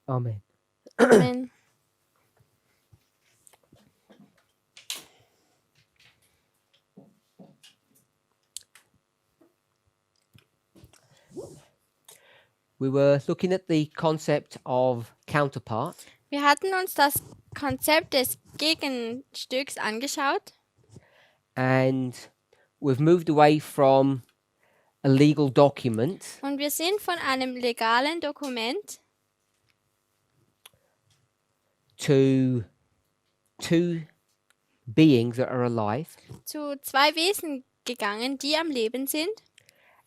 Amen. Amen. We were looking at the concept of counterpart, Wir hatten uns das Konzept des Gegenstücks angeschaut and we've moved away from a legal document und wir sind von einem legalen Dokument to two beings that are alive, zu zwei Wesen gegangen, die am Leben sind.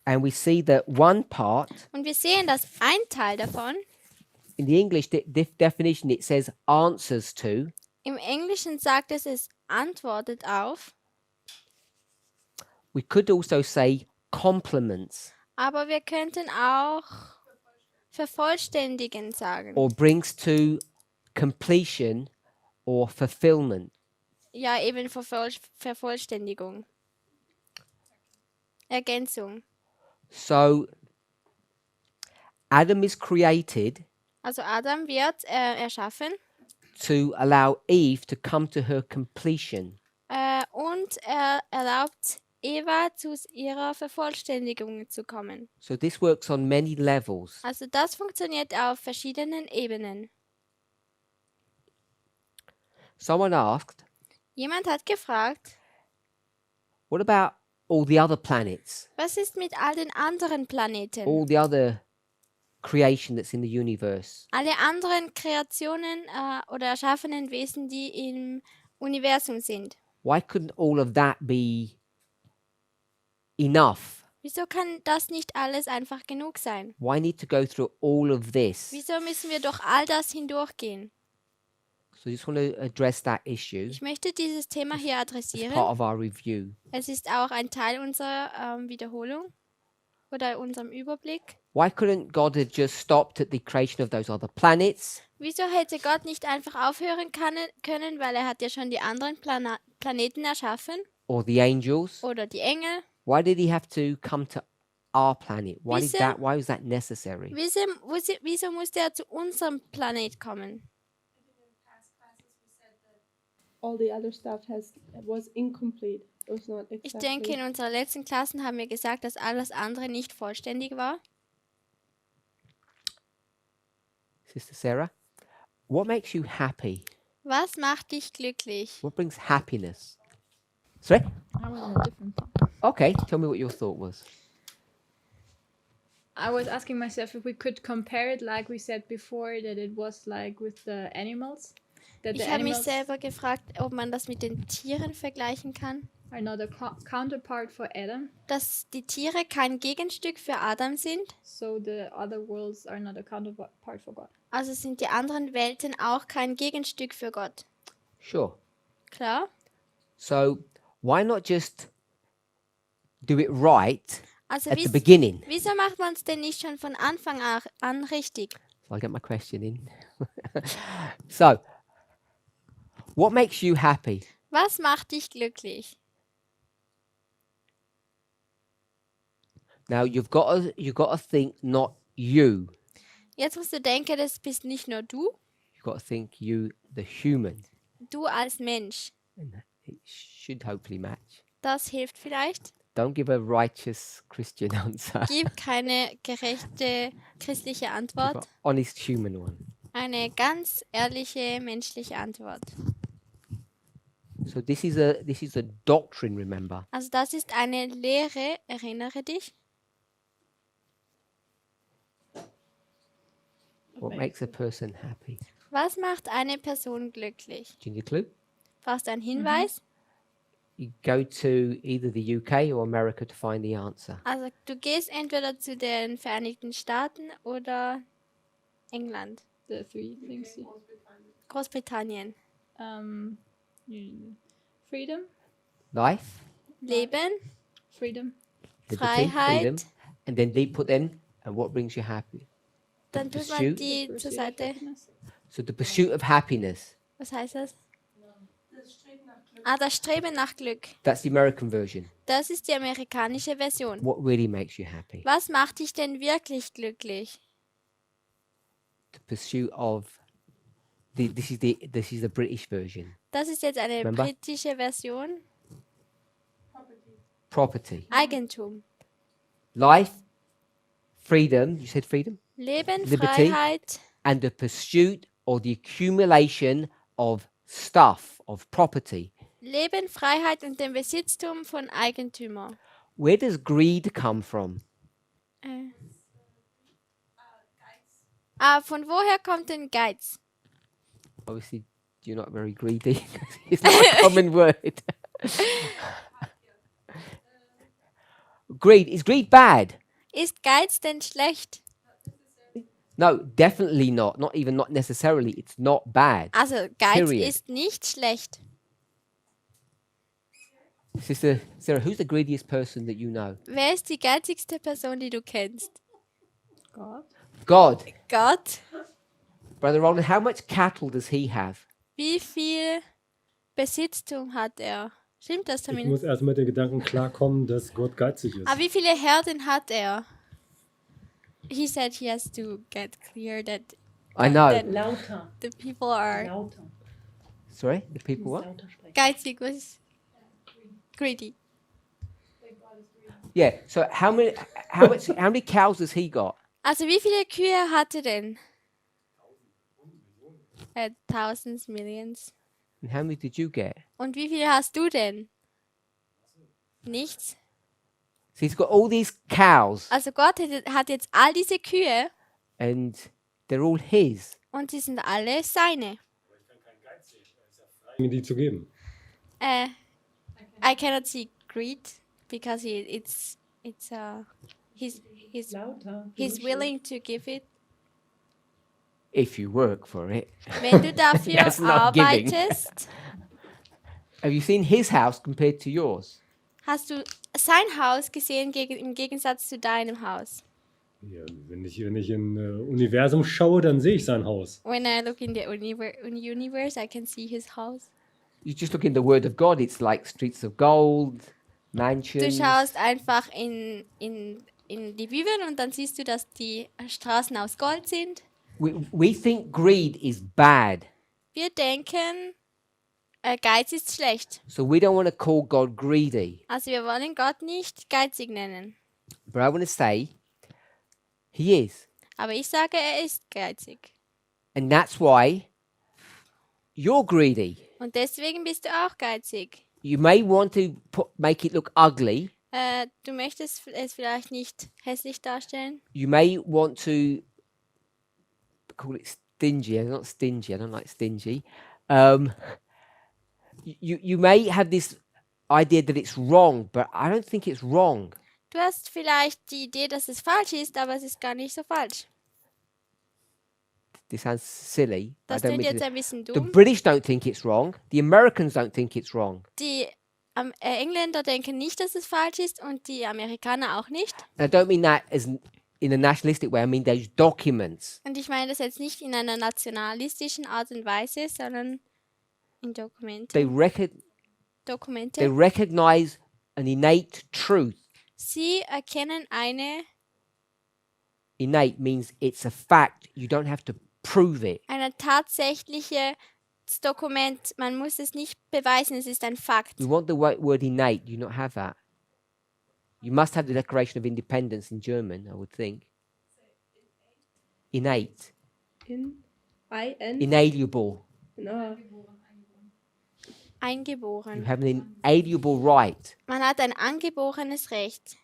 and we see that one part Und wir sehen, dass ein Teil davon, in the English definition it says answers to, im Englischen sagt es antwortet auf, we could also say complements aber wir könnten auch vervollständigen sagen. or brings to completion or fulfillment. Ja, eben Vervollständigung. Ergänzung. So Adam is created Also Adam wird erschaffen to allow Eve to come to her completion. und er erlaubt Eva zu ihrer Vervollständigung zu kommen. So this works on many levels. Also das funktioniert auf verschiedenen Ebenen. Someone asked, Jemand hat gefragt, what about all the other planets, was ist mit all den anderen Planeten? all the other creation that's in the universe? Alle anderen Kreationen oder erschaffenen Wesen, die im Universum sind. Why couldn't all of that be enough? Wieso kann das nicht alles einfach genug sein? Why need to go through all of this? Wieso müssen wir durch all das hindurchgehen? So I just want to address that issue Ich möchte dieses Thema hier as part adressieren. of our review. Es ist auch ein Teil unserer Wiederholung oder unserem Überblick. Why couldn't God have just stopped at the creation of those other planets? Wieso hätte Gott nicht einfach aufhören können, weil er hat ja schon die anderen Planeten erschaffen Or the angels? oder die Engel? Why did he have to come to our planet? Wieso- Why was that necessary? Wieso musste er zu unserem Planet kommen? All the other stuff was incomplete. It was not Ich denke, in unserer letzten Klassen haben wir gesagt, dass alles andere nicht vollständig war. Sister Sarah, what makes you happy? Was macht dich glücklich? What brings happiness? Sorry? I was on a different thought. Okay, tell me what your thought was. I was asking myself if we could compare it, like we said before, that it was like with the animals. That the Ich habe mich animals selber gefragt, ob man das mit den Tieren vergleichen kann. are not a counterpart for Adam, Dass die Tiere kein Gegenstück für Adam sind. so the other worlds are not a counterpart for God. Also sind die anderen Welten auch kein Gegenstück für Gott. Sure. Klar? So why not just do it right Also at the beginning? wieso macht man es denn nicht schon von Anfang an richtig? So I get my question in. So, what makes you happy? Was macht dich glücklich? Now you've got to think not you. Jetzt musst du denken, das bist nicht nur du, You've got to think you, the human. du als Mensch. And it should hopefully match. Das hilft vielleicht. Don't give a righteous Christian answer. Gib keine gerechte christliche Give an Antwort. honest human one. Eine ganz ehrliche menschliche Antwort. So this is a doctrine, remember. Also das ist eine Lehre, erinnere dich. What makes a person happy? Was macht eine Person glücklich? Do you need a clue? Brauchst du einen Hinweis? You go to either the UK or America to find the answer. Also du gehst entweder zu den Vereinigten Staaten oder England, The three things. Großbritannien. Freedom, Life, Leben, freedom, liberty, Freiheit. freedom, and then put them. And what brings you happy? Dann tut man Pursuit. die zur Seite. happiness. So the pursuit of happiness. Was heißt das? Das Streben nach Glück. That's the American version. Das ist die amerikanische Version. What really makes you happy? Was macht dich denn wirklich glücklich? the pursuit of this is the British version. Das ist jetzt eine Remember? britische Version. Property, Eigentum. life, freedom. You said freedom, Leben, Liberty. Freiheit, and the pursuit or the accumulation of stuff, of property. Leben, Freiheit und den Besitztum von Eigentümer. Where does greed come from? Von woher kommt denn Geiz? Obviously, you're not very greedy. It's not a common word. Is greed bad? Ist Geiz denn schlecht? No, definitely not. Not necessarily. It's not bad. Also Geiz Period. ist nicht schlecht. Sister Sarah, who's the greediest person that you know? Wer ist die geizigste Person, die du kennst? God. God. Gott. Brother Roland, how much cattle does he have? Wie viel Besitztum hat er? Stimmt das Ich zumindest? muss erst mit den Gedanken klarkommen, dass Gott geizig ist. Aber wie viele Herden hat er? He said he has to get clear that I know. Lauter. the people are Lauter. Sorry, the people what? Lauter sprechen. geizig, was greedy. Yeah. So how many cows has he got? Also wie viele Kühe hat er denn? Thousands, millions. And how many did you get? Und wie viele hast du denn? Nichts. So he's got all these cows, Also Gott hat jetzt all diese Kühe and they're all his. und sie sind alle seine. Mir die zu geben. I cannot see greed because he's Lauter. willing to give it. If you work for it. Wenn du dafür That's not giving. arbeitest, Have you seen his house compared to yours? hast du sein Haus gesehen im Gegensatz zu deinem Haus. Ja, wenn ich in Universum schaue, dann sehe ich sein Haus. When I look in the universe, I can see his house. You just look in the Word of God. It's like streets of gold, Du mansions. schaust einfach in die Bibel und dann siehst du, dass die Straßen aus Gold sind. We think greed is bad, Wir denken, Geiz ist schlecht. so we don't want to call God greedy. Also wir wollen Gott nicht geizig nennen. But I want to say, He is, Aber ich sage, er ist geizig. and that's why you're greedy. Und deswegen bist du auch geizig. You may want to make it look ugly. Du möchtest es vielleicht nicht hässlich darstellen. You may want to call it stingy. I'm not stingy. I don't like stingy. You may have this idea that it's wrong, but I don't think it's wrong. Du hast vielleicht die Idee, dass es falsch ist, aber es ist gar nicht so falsch. This sounds silly. Das I don't klingt mean jetzt to- ein bisschen The dumm. British don't think it's wrong. The Americans don't think it's wrong. Die Engländer denken nicht, dass es falsch ist und die Amerikaner auch nicht. And I don't mean that as in a nationalistic way. I mean those documents. Und ich meine das jetzt nicht in einer nationalistischen Art und Weise, sondern in They Dokumente. recognize an innate truth. Sie erkennen eine Innate means it's a fact. You don't have to prove it. tatsächliche Dokument. Man muss es nicht beweisen, es ist ein Fakt. You want the word innate. You not have that. You must have the Declaration of Independence in German, I would think. Innate. I-N? Inalienable. No. You Eingeboren. have an inalienable right. Man hat ein angeborenes Recht.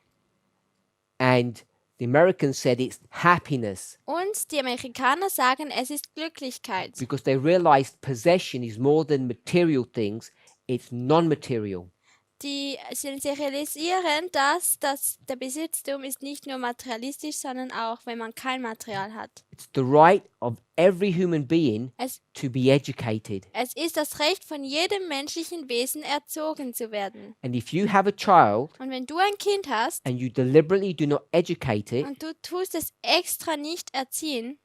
And the Americans said it's happiness Und die Amerikaner sagen, es ist Glücklichkeit. because they realized possession is more than material things, it's non-material. Sie realisieren, dass der Besitztum ist nicht nur materialistisch, sondern auch, wenn man kein Material hat. It's the right of every human being Es, to be educated. es ist das Recht von jedem menschlichen Wesen, erzogen zu werden. And if you have a child Und wenn du ein Kind hast and you deliberately do not educate it, und du tust es extra nicht erziehen,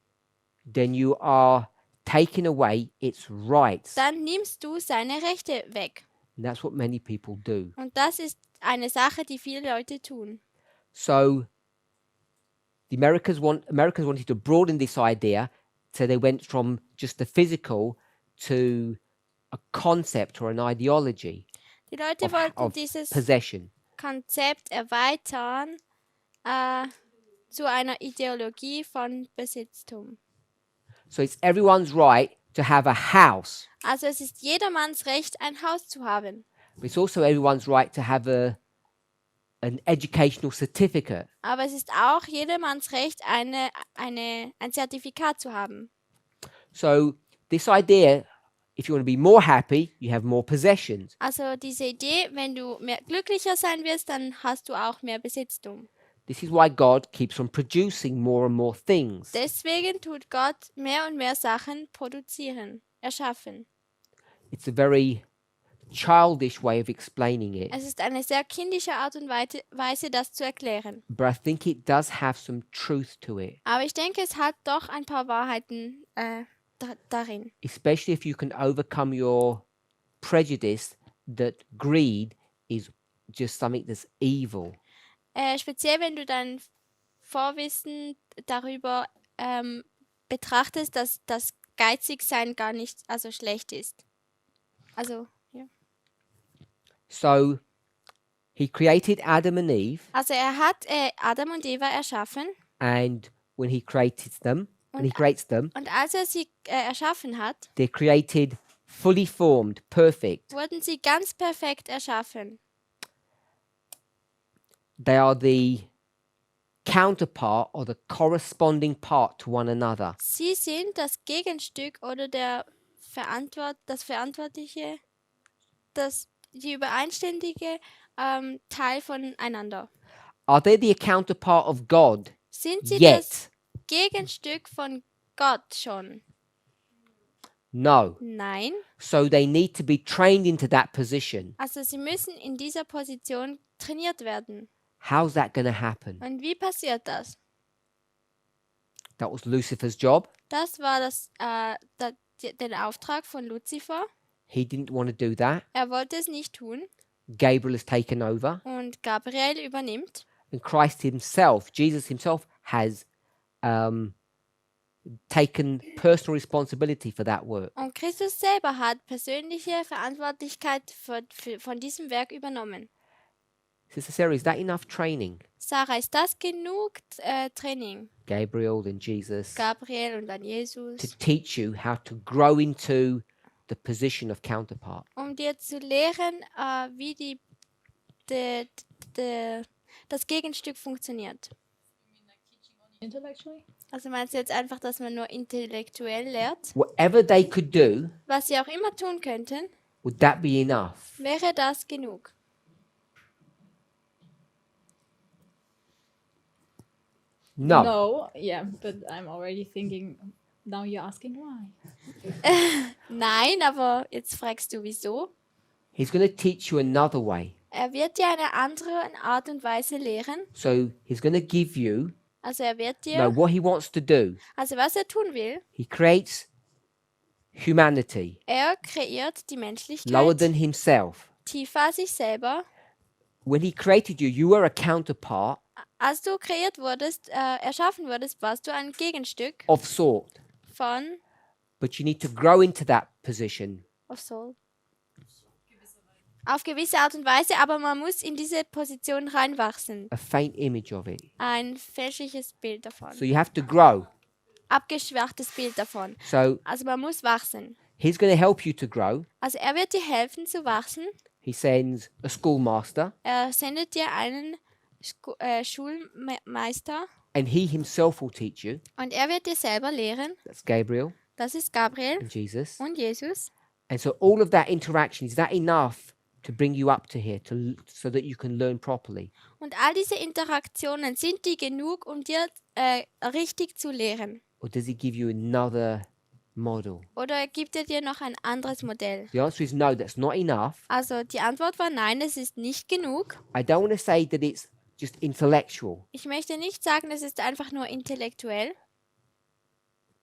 then you are taking away its rights. dann nimmst du seine Rechte weg. And that's what many people do. Und das ist eine Sache, die viele Leute tun. So the Americans wanted to broaden this idea So they went from just the physical to a concept or an ideology Die Leute of, wollten of dieses possession. Konzept erweitern zu einer Ideologie von Besitztum. So it's everyone's right to have a house, Also es ist jedermanns Recht, ein Haus zu haben. but it's also everyone's right to have an educational certificate. Aber es ist auch jedermanns Recht, ein Zertifikat zu haben. So this idea, if you want to be more happy, you have more possessions. Also diese Idee, wenn du mehr glücklicher sein wirst, dann hast du auch mehr Besitztum. This is why God keeps on producing more and more things. Deswegen tut Gott mehr und mehr Sachen produzieren, erschaffen. It's a very childish way of explaining it, Es ist eine sehr kindische Art und Weise, das zu erklären. but I think it does have some truth to it, Aber ich denke, es hat doch ein paar Wahrheiten darin. especially if you can overcome your prejudice that greed is just something that's evil. Speziell, wenn du dein Vorwissen darüber betrachtest, dass das Geizigsein gar nicht also schlecht ist. Also, ja. So he created Adam and Eve, Also er hat Adam und Eva erschaffen and when he created them, when he Und- creates them, und als er sie erschaffen hat, they're created fully formed, perfect. wurden sie ganz perfekt erschaffen. They are the counterpart or the corresponding part to one another. Sie sind das Gegenstück oder das Verantwortliche, die übereinständige Teil voneinander. Are they the counterpart of God? Sind sie Yet. das Gegenstück von Gott schon? No. Nein. So they need to be trained into that position. Also sie müssen in dieser Position trainiert werden. How's that going to happen? Und wie passiert das? That was Lucifer's job. Das war der Auftrag von Luzifer. He didn't want to do that. Er wollte es nicht tun Gabriel has taken over. und Gabriel übernimmt. And Christ himself, Jesus himself, has taken personal responsibility for that work. Und Christus selber hat persönliche Verantwortlichkeit von diesem Werk übernommen. Sister Sarah, is that enough training? Sarah, ist das genug Training? Gabriel and Jesus Gabriel und dann to Jesus, teach you how to grow into the position of counterpart. um dir zu lehren, wie das Gegenstück funktioniert. Intellectually? Also meinst du jetzt einfach, dass man nur intellektuell lehrt? Whatever they could do, Was sie auch immer tun könnten, would that be enough? wäre das genug? No. No, yeah, but I'm already thinking, now you're asking why. Nein, aber jetzt fragst du wieso? He's going to teach you another way. Er wird dir eine andere Art und Weise lehren. So he's going to give you, Also er wird dir, no, what he wants to do. also was er tun will, He creates humanity er kreiert die lower Menschlichkeit than himself. tiefer als sich selber. When he created you, you were a counterpart Als du kreiert wurdest, erschaffen wurdest, warst du ein Gegenstück of sort, von but you need to grow into that position. auf gewisse Art und Weise, aber man muss in diese Position reinwachsen. A faint image of it. Ein fälschliches Bild davon. So you have to grow. Abgeschwachtes Bild davon. So Also man muss wachsen. he's going to help you to grow. Also er wird dir helfen zu wachsen. He sends a schoolmaster, Er sendet dir einen Schulmeister and he himself will teach you. und er wird dir selber lehren. That's Gabriel Das ist Gabriel and Jesus. und Jesus. And so all of that interaction, is that enough to bring you up to here, so that you can learn properly? Und all diese Interaktionen, sind die genug, um dir richtig zu lehren? Or does he give you another model? Oder gibt er dir noch ein anderes Modell? The answer is no, that's not enough. Also die Antwort war nein, es ist nicht genug. I don't want to say that it's just intellectual, Ich möchte nicht sagen, es ist einfach nur intellektuell.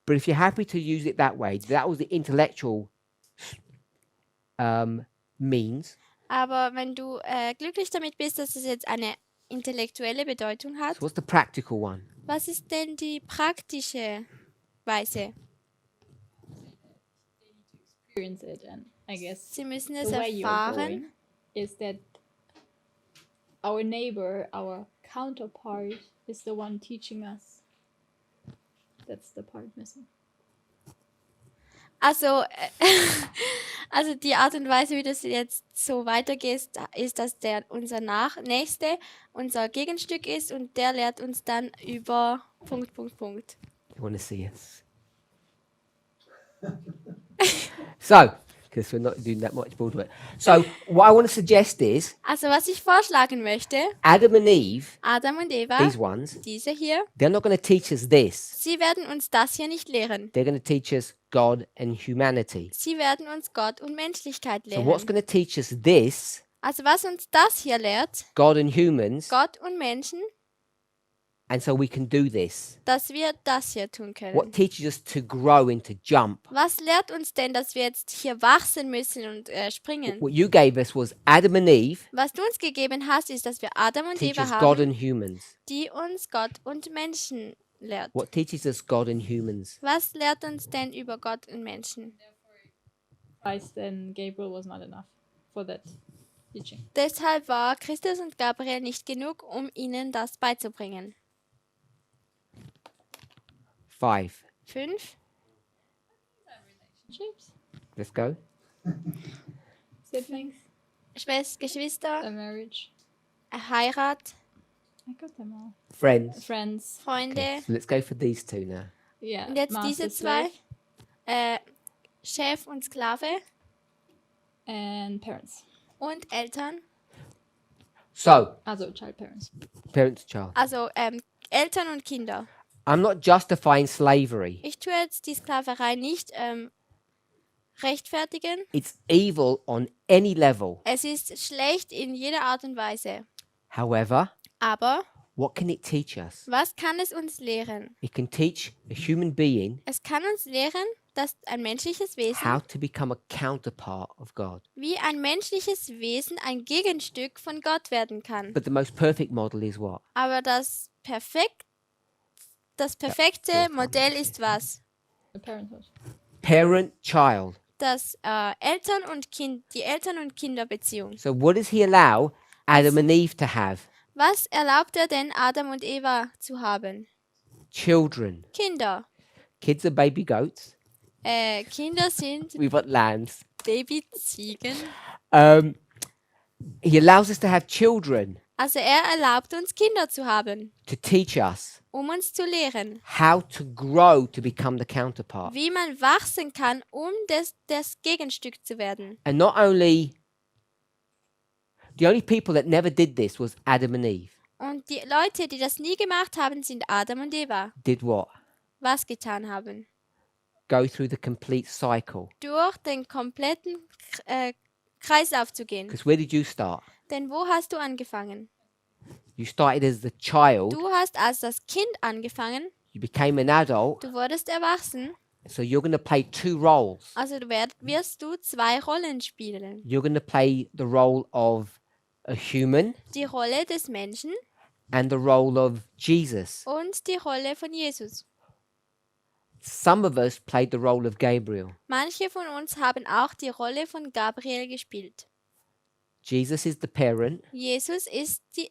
but if you're happy to use it that way, that was the intellectual means. Aber wenn du glücklich damit bist, dass es jetzt eine intellektuelle Bedeutung hat, So what's the practical one? was ist denn die praktische Weise? experience it, and I guess Sie müssen the es way you're erfahren. going is that our neighbor, our counterpart, is the one teaching us. That's the part missing. Also, also die Art und Weise, wie das jetzt so weitergeht, ist, dass unser Nächste unser Gegenstück ist und der lehrt uns dann über Punkt, Punkt, Punkt. You want to see us? So, because we're not doing that much more to it. So, what I want to suggest is Also was ich vorschlagen möchte, Adam and Eve, Adam und Eva, these ones, diese hier, they're not going to teach us this. sie werden uns das hier nicht lehren. They're going to teach us God and humanity. Sie werden uns Gott und Menschlichkeit So, what's lehren. going to teach us this, Also was uns das hier lehrt, God and humans, Gott und Menschen, and so we can do this? dass wir das hier tun What können. teaches us to grow and to jump? Was lehrt uns denn, dass wir jetzt hier wachsen müssen und springen? What you gave us was Adam and Eve Was du uns gegeben hast, ist, dass wir Adam und teach Eva us God haben, and humans. die uns Gott und Menschen lehrt. What teaches us God and humans? Was lehrt uns denn über Gott und Menschen? Christ and Gabriel was not enough for that teaching. Deshalb war Christus und Gabriel nicht genug, um ihnen das beizubringen. 5. 5. Relationships, Let's go. siblings, Geschwister, a marriage. Heirat, I got them all. Friends. Friends. Freunde. Okay, so let's go for these two now. Yeah. Und jetzt master, diese zwei. slave, Chef und Sklave and parents. und Eltern. So, Also child parents. parents, child. Also Eltern und Kinder. I'm not justifying slavery. Ich tue jetzt die Sklaverei nicht rechtfertigen. It's evil on any level. Es ist schlecht in jeder Art und Weise. However, Aber what can it teach us? was kann es uns lehren? It can teach a human being Es kann uns lehren, dass ein menschliches Wesen, how to become a counterpart of God. wie ein menschliches Wesen ein Gegenstück von Gott werden kann. But the most perfect model is what? Aber das perfekte fourth one, Modell ist was? The parenthood. Parent-child. Das Eltern und Kind, die Eltern- und Kinderbeziehung. So what does he allow Adam and Eve to have? Was erlaubt er denn Adam und Eva zu haben? Children. Kinder. Kids are baby goats. Kinder sind We've got lambs. Babyziegen. He allows us to have children Also er erlaubt uns Kinder zu haben, to teach us um uns zu lehren, how to grow to become the counterpart. wie man wachsen kann, um das Gegenstück zu werden. And not only, the only people that never did this was Adam and Eve. Und die Leute, die das nie gemacht haben, sind Adam und Eva. Did what? Was getan haben? Go through the complete cycle. Durch den kompletten Kreislauf zu gehen. Because where did you start? Denn wo hast du angefangen? You started as the child, Du hast als das Kind angefangen, you became an adult, du wurdest erwachsen, so you're going to play two roles. also wirst du zwei Rollen spielen. You're going to play the role of a human Die Rolle des Menschen and the role of Jesus. und die Rolle von Jesus. Some of us played the role of Gabriel. Manche von uns haben auch die Rolle von Gabriel gespielt. Jesus is the parent, Jesus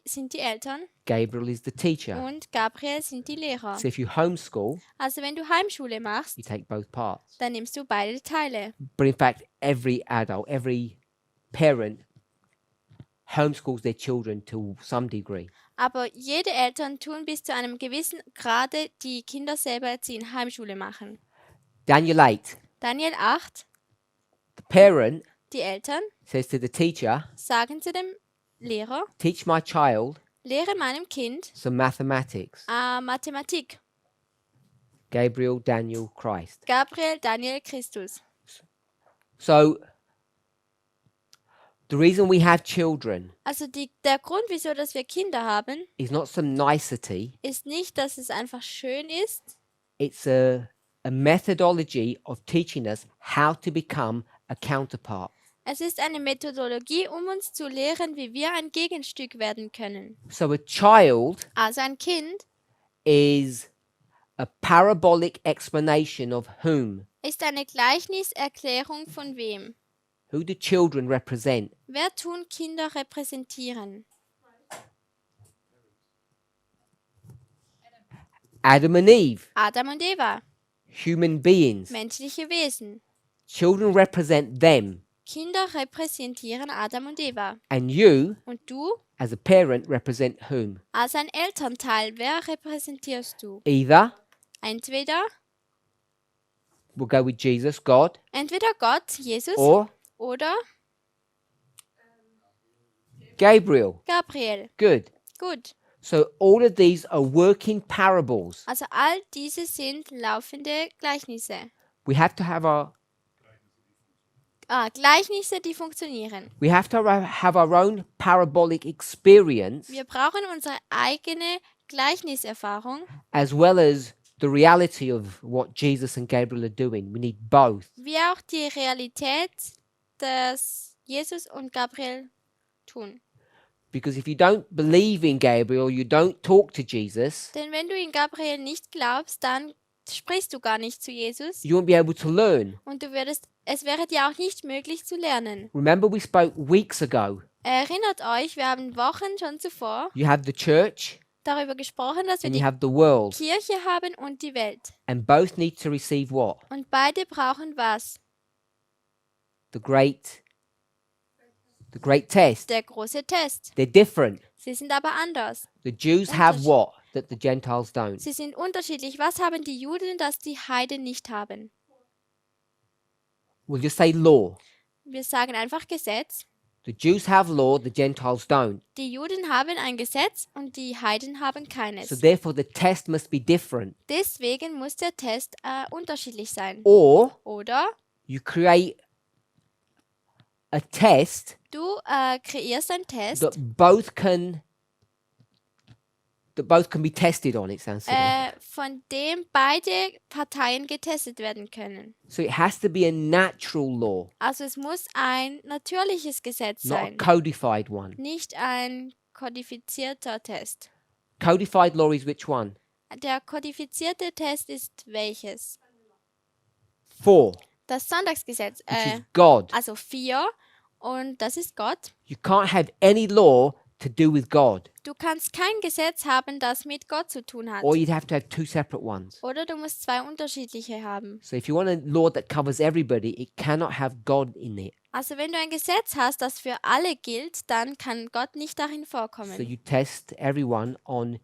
sind die Eltern Gabriel is the teacher. und Gabriel sind die Lehrer. So if you homeschool, Also wenn du Heimschule machst, you take both parts. dann nimmst du beide Teile. But in fact, every adult, every parent homeschools their children to some degree. Aber jede Eltern tun bis zu einem gewissen Grade die Kinder selber erziehen, Heimschule machen. Daniel 8, Daniel 8, the parent die Eltern says to the teacher, sagen zu dem Lehrer, teach my child lehre meinem Kind some mathematics. Mathematik. Gabriel, Daniel, Christ. Gabriel, Daniel, Christus. So the reason we have children Also der Grund, wieso dass wir Kinder haben, is not some nicety. ist nicht, dass es einfach schön ist. It's a methodology of teaching us how to become a counterpart. Es ist eine Methodologie, um uns zu lehren, wie wir ein Gegenstück werden können. So a child Also ein Kind is a parabolic explanation of whom? ist eine Gleichniserklärung von wem? Who do children represent? Wer tun Kinder repräsentieren? Adam and Eve, Adam und Eva, human beings. menschliche Wesen. Children represent them. Kinder repräsentieren Adam und Eva. And you, Und du, as a parent, represent whom? als ein Elternteil, wer repräsentierst du? Either, Entweder we'll go with Jesus, God, Gott, Jesus, or oder Gabriel. Gabriel. Good. Gut. So all of these are working parables. Also all diese sind laufende Gleichnisse. We have to have our Gleichnisse, die funktionieren. we have to have our own parabolic experience Wir brauchen unsere eigene Gleichniserfahrung, as well as the reality of what Jesus and Gabriel are doing. We need both. wie auch die Realität, dass Jesus und Gabriel tun. Because if you don't believe in Gabriel, you don't talk to Jesus, Denn wenn du in Gabriel nicht glaubst, dann sprichst du gar nicht zu Jesus you won't be able to learn. und es wäre dir auch nicht möglich zu lernen. Remember, we spoke weeks ago. Erinnert euch, wir haben Wochen schon zuvor You have the church darüber gesprochen, dass wir and you die have the world, Kirche haben und die Welt. and both need to receive what? Und beide brauchen was? The great test. Der große Test. They're different. Sie sind aber anders. The Jews have what that the Gentiles don't? Sie sind unterschiedlich. Was haben die Juden, das die Heiden nicht haben? We'll just say law. Wir sagen einfach Gesetz. The Jews have law, the Gentiles don't. Die Juden haben ein Gesetz und die Heiden haben So keines. therefore the test must be different. Deswegen muss der Test unterschiedlich sein. Or Oder you create a test du kreierst einen Test, that both can be tested on. It sounds silly. von dem beide Parteien getestet werden können. So it has to be a natural law, Also es muss ein natürliches Gesetz not a sein, codified one. nicht ein kodifizierter Test. Codified law is which one? Der kodifizierte Test ist welches? 4, Das Sonntagsgesetz. which is God. Also 4 und das ist Gott. You can't have any law to do with God, Du kannst kein Gesetz haben, das mit Gott zu tun hat. or you'd have to have 2 separate ones. Oder du musst zwei unterschiedliche haben. So if you want a law that covers everybody, it cannot have God in it. Also wenn du ein Gesetz hast, das für alle gilt, dann kann Gott nicht darin So vorkommen. you test everyone on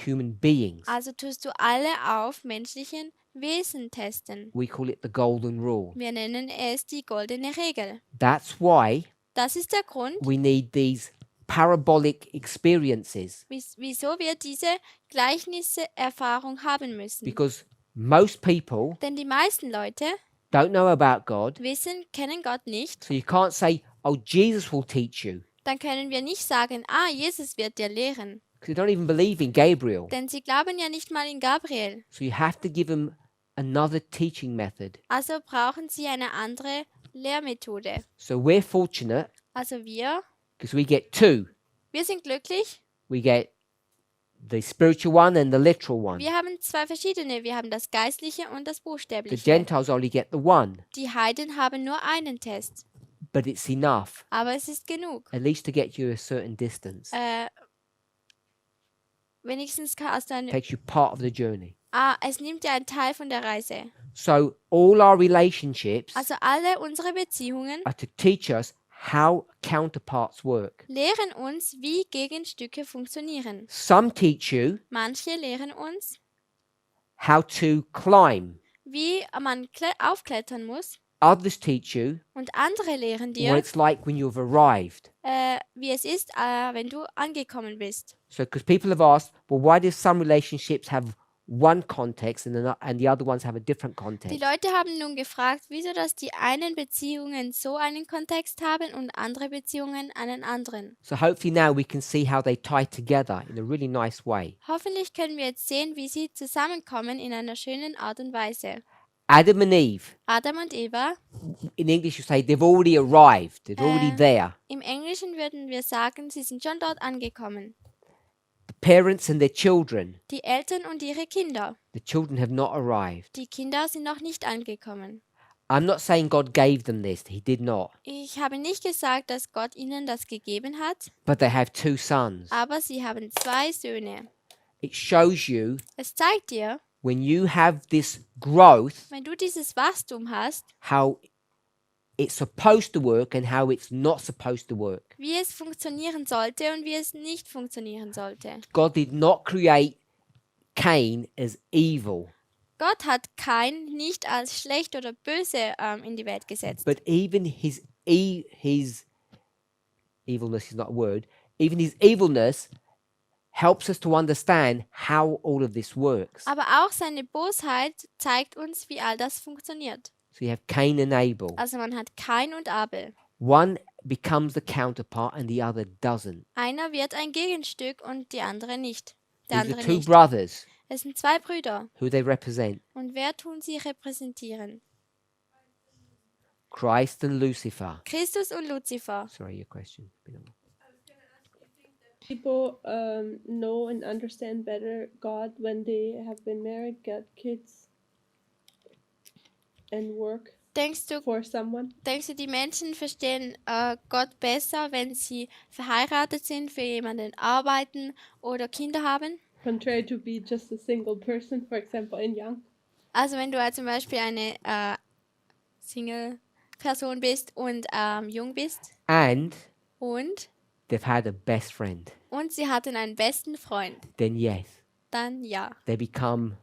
human beings. Also tust du alle auf menschlichen Wesen testen. We call it the golden rule. Wir nennen es die goldene Regel. That's why Das ist der Grund, we need these parabolic experiences, wieso wir diese Gleichnisse-Erfahrung haben müssen. because most people Denn die meisten Leute don't know about God. kennen Gott nicht. So you can't say, oh, Jesus will teach you, Dann können wir nicht sagen, Jesus wird dir lehren. because they don't even believe in Gabriel. Denn sie glauben ja nicht mal in Gabriel. So you have to give them another teaching method. Also brauchen sie eine andere Lehrmethode. So we're fortunate Also wir because we get 2. sind glücklich. We get the spiritual one and the literal one. Wir haben zwei verschiedene. Wir haben das Geistliche und das The Buchstäbliche. Gentiles only get the one, Die Heiden haben nur einen Test. but it's enough, Aber es ist genug. at least to get you a certain distance. Wenigstens hast du eine... Takes you part of the journey. Es nimmt ja einen Teil von der Reise. So all our relationships Also alle unsere Beziehungen are to teach us how counterparts work. lehren uns, wie Gegenstücke funktionieren. Some teach you Manche lehren uns, how to climb. wie man aufklettern muss. Others teach you Und andere lehren what dir, it's like when you've arrived. wie es ist, wenn du angekommen bist. So because people have asked, well, why do some relationships have one context and the other ones have a different Die context? Leute haben nun gefragt, wieso dass die einen Beziehungen so einen Kontext haben und andere Beziehungen einen anderen. So hopefully now we can see how they tie together in a really nice way. Hoffentlich können wir jetzt sehen, wie sie zusammenkommen in einer schönen Art und Weise. Adam and Eve, Adam und Eva, in English you say they've already arrived, they're already there. im Englischen würden wir sagen, sie sind schon dort angekommen. the parents and their children. Die Eltern und ihre Kinder. The children have not arrived. Die Kinder sind noch nicht angekommen. I'm not saying God gave them this. He did not. Ich habe nicht gesagt, dass Gott ihnen das gegeben hat, But they have 2 sons. aber sie haben 2 Söhne. It shows you Es zeigt dir, when you have this growth, wenn du dieses Wachstum hast, how it's supposed to work and how it's not supposed to work. wie es funktionieren sollte und wie es nicht funktionieren sollte. God did not create Cain as evil, Gott hat Kain nicht als schlecht oder böse in die Welt gesetzt. but even his evilness is not a word. Even his evilness helps us to understand how all of this works. Aber auch seine Bosheit zeigt uns, wie all das funktioniert. So you have Cain and Abel. Also man hat Kain und Abel. One becomes the counterpart and the other doesn't. Einer wird ein Gegenstück und die andere nicht. Der These are andere 2 nicht. brothers Es sind 2 Brüder. who they represent, Und wer tun sie repräsentieren? Christ and Lucifer. Christus und Luzifer. Sorry, your question. People know and understand better God when they have been married, got kids, and work Denkst du, for someone. die Menschen verstehen Gott besser, wenn sie verheiratet sind, für jemanden arbeiten oder Kinder haben? Contrary to be just a single person, for example, in young. Also wenn du halt zum Beispiel eine Single-Person bist und jung bist And und they've had a best friend. sie hatten einen besten Freund, Then yes, dann ja, they become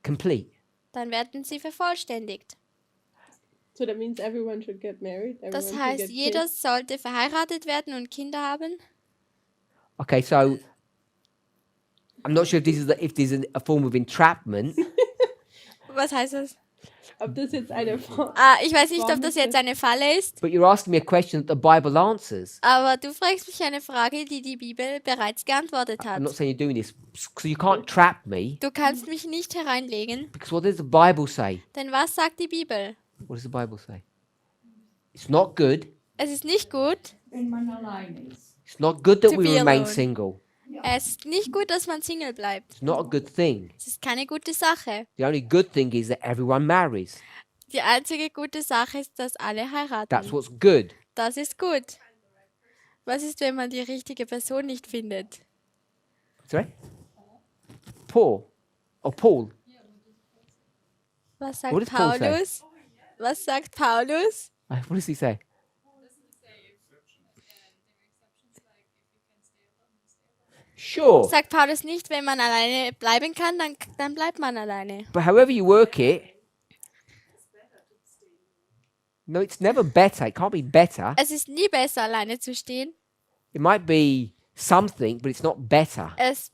complete. dann werden sie vervollständigt. So that means everyone should get married. Everyone Das should heißt, get jeder kids. sollte verheiratet werden und Kinder haben. Okay, so I'm not sure if there's a form of entrapment, Was heißt das? Ob das jetzt eine Form. Ich weiß nicht, ob das jetzt eine Falle ist, but you're asking me a question that the Bible answers. aber du fragst mich eine Frage, die die Bibel bereits geantwortet I'm hat. not saying you're doing this, so you can't trap me. Du kannst mich nicht hereinlegen, Because what does the Bible say? denn was sagt die Bibel? What does the Bible say? It's not good. Es ist nicht gut, Wenn man alleine ist. It's not good that To we be remain alone. single. es ist nicht gut, dass man Single bleibt. It's not a good thing. Es ist keine gute Sache. The only good thing is that everyone marries. Die einzige gute Sache ist, dass alle That's heiraten. what's good. Das ist gut. Was ist, wenn man die richtige Person nicht findet? Sorry? Paul. Oh, Paul. Was sagt What does Paul say? Paulus? Was sagt Paulus? What does he say? Sure. Sagt Paulus nicht, wenn man alleine bleiben kann, dann bleibt man alleine. But however you work it, no, it's never better. It can't be better. Es ist nie besser, alleine zu stehen. It might be something, but it's not better. Es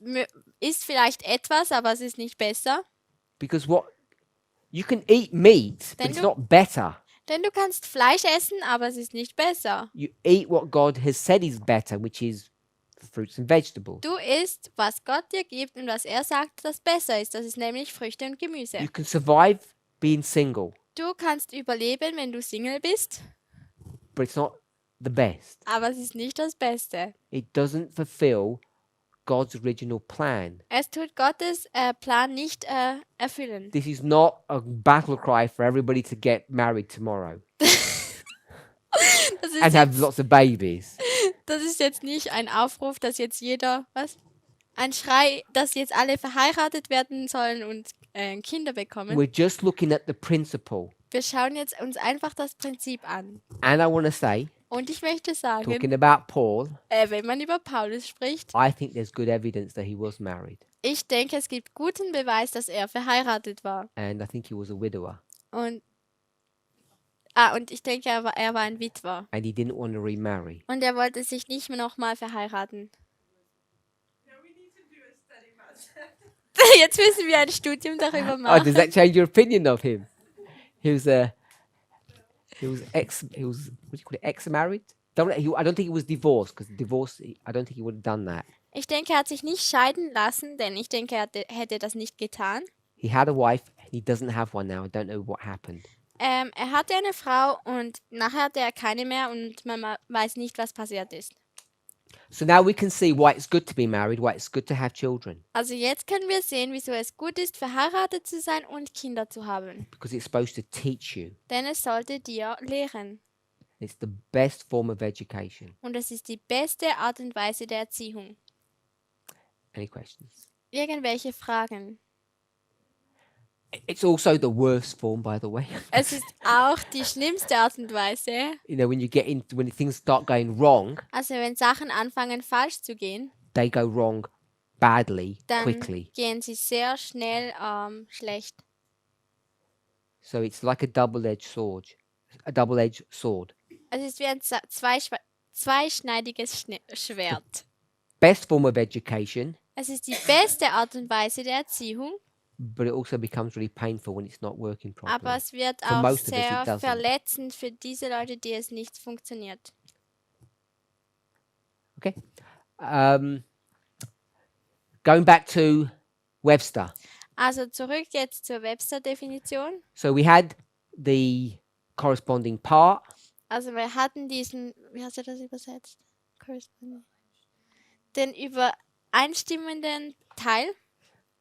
ist vielleicht etwas, aber es ist nicht besser. Because what you can eat meat, but Then it's you- not better. Denn du kannst Fleisch essen, aber es ist nicht besser. You eat what God has said is better, which is fruits and vegetables. Du isst, was Gott dir gibt und was er sagt, das besser ist. Das ist nämlich Früchte und Gemüse. You can survive being single, Du kannst überleben, wenn du Single bist, but it's not the best. aber es ist nicht das Beste. It doesn't fulfill God's original plan. Es tut Gottes Plan nicht erfüllen. This is not a battle cry for everybody to get married tomorrow Das ist, and have jetzt, lots of babies. das ist jetzt nicht ein Aufruf, dass jetzt jeder, ein Schrei, dass jetzt alle verheiratet werden sollen und Kinder bekommen. We're just looking at the principle. Wir schauen jetzt uns einfach das Prinzip an. And I want to say, Und ich möchte sagen, talking about Paul, wenn man über Paulus spricht, I think there's good evidence that he was married. ich denke, es gibt guten Beweis, dass er verheiratet war. And I think he was a widower. Und ich denke, er war ein Witwer. And he didn't want to remarry. Und er wollte sich nicht mehr nochmal verheiraten. Jetzt müssen wir ein Studium darüber Oh, does machen. that change your opinion of him? He was what do you call it, ex-married? I don't think he was divorced, because divorce, I don't think he would have done that. Ich denke, er hat sich nicht scheiden lassen, denn ich denke, er hätte das nicht getan. He had a wife, he doesn't have one now. I don't know what happened. Er hatte eine Frau und nachher hatte er keine mehr und man weiß nicht, was passiert ist. So now we can see why it's good to be married, why it's good to have children, Also jetzt können wir sehen, wieso es gut ist, verheiratet zu sein und Kinder zu haben. because it's supposed to teach you. Denn es sollte dir lehren. It's the best form of education. Und es ist die beste Art und Weise der Erziehung. Any questions? Irgendwelche Fragen? It's also the worst form, by the way. Es ist auch die schlimmste Art und Weise. You know, when things start going wrong, Also wenn Sachen anfangen falsch zu gehen, they go wrong badly, dann quickly. gehen sie sehr schnell schlecht. So it's like a double-edged sword. A double-edged sword. Es ist wie ein zweischneidiges Schwert. Best form of education, Es ist die beste Art und Weise der Erziehung, but it also becomes really painful when it's not working properly. aber es wird For auch most of us, it sehr doesn't. verletzend für diese Leute, die es nicht funktioniert. Okay. Going back to Webster. Also zurück jetzt zur Webster-Definition. So we had the corresponding part, Also wir hatten diesen, wie hast du das übersetzt? Corresponding. Den übereinstimmenden Teil,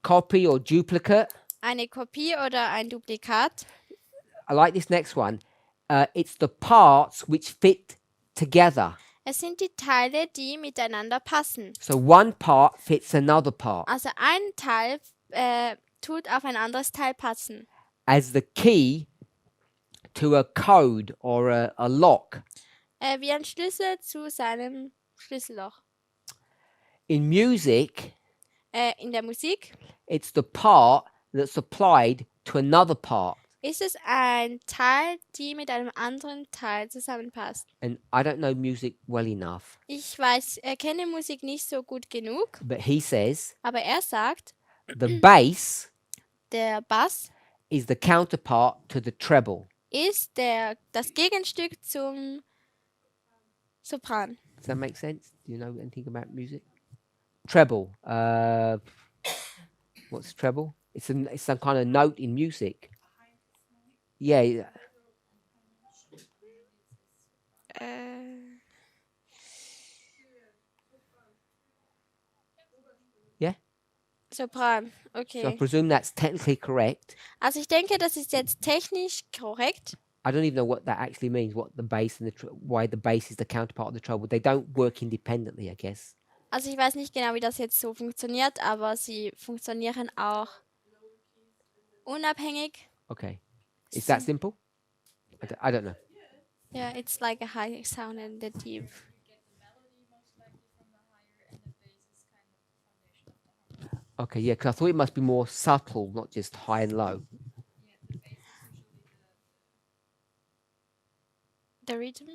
copy or duplicate. eine Kopie oder ein Duplikat. I like this next one. It's the parts which fit together. Es sind die Teile, die miteinander passen. So one part fits another part Also ein Teil tut auf ein anderes Teil passen. as the key to a code or a lock. Wie ein Schlüssel zu seinem Schlüsselloch. In music, In der Musik it's the part that's applied to another part. ist es ein Teil, die mit einem anderen Teil zusammenpasst. And I don't know music well enough, Ich kenne Musik nicht so gut genug, but he says aber er sagt, the bass der Bass is the counterpart to the treble. ist das Gegenstück zum Sopran. Does that make sense? Do you know anything about music? Treble. What's treble? It's some kind of note in music. Yeah. Yeah. Sopran, So I okay. presume that's technically correct. Also ich denke, das ist jetzt technisch korrekt. I don't even know what that actually means. What the bass and why the bass is the counterpart of the treble. They don't work independently, I guess. Also ich weiß nicht genau, wie das jetzt so funktioniert, aber sie funktionieren auch unabhängig. Okay. Is that simple? I don't know. Yeah, it's like a high sound and the deep. Okay, yeah, because I thought it must be more subtle, not just high and low. Der Rhythm?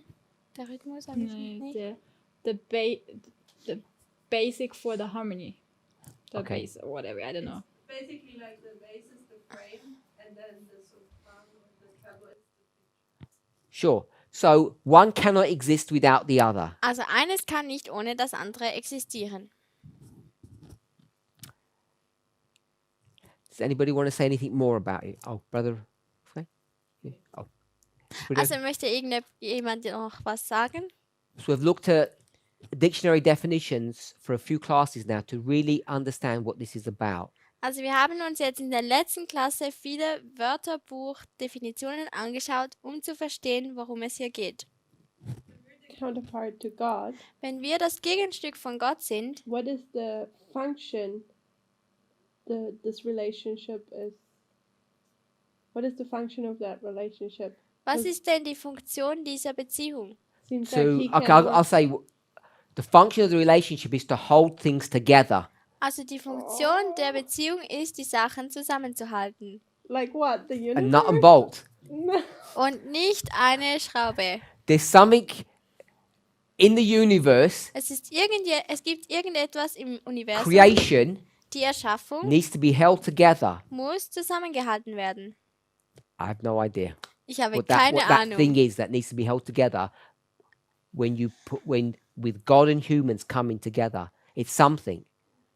Der Rhythmus? hab ich nicht. The basic for the harmony. The Okay. bass or whatever, I don't know. Basically, like the bass is the frame, and then the soprano and the treble is the Sure. So one cannot exist without the other. Also eines kann nicht ohne das andere existieren. Does anybody want to say anything more about it? Oh, brother. Okay. Yeah. Oh. Brother. Also möchte jemand noch was sagen? So we've looked at dictionary definitions for a few classes now to really understand what this is about. Also wir haben uns jetzt in der letzten Klasse viele Wörterbuchdefinitionen angeschaut, um zu verstehen, worum es hier geht. counterpart to God. Wenn wir das Gegenstück von Gott sind, What is the function this relationship is? What is the function of that relationship? was ist denn die Funktion dieser Beziehung? Seems So like he okay, can I'll say the function of the relationship is to hold things together. Also die Funktion der Beziehung ist, die Sachen zusammenzuhalten like what? The A universe? nut and bolt. und nicht eine Schraube. There's something in the universe, Es gibt irgendetwas im Universum, creation die Erschaffung needs to be held together. muss zusammengehalten werden. I have no idea Ich habe what keine that thing Ahnung. is that needs to be held together when with God and humans coming together. It's something.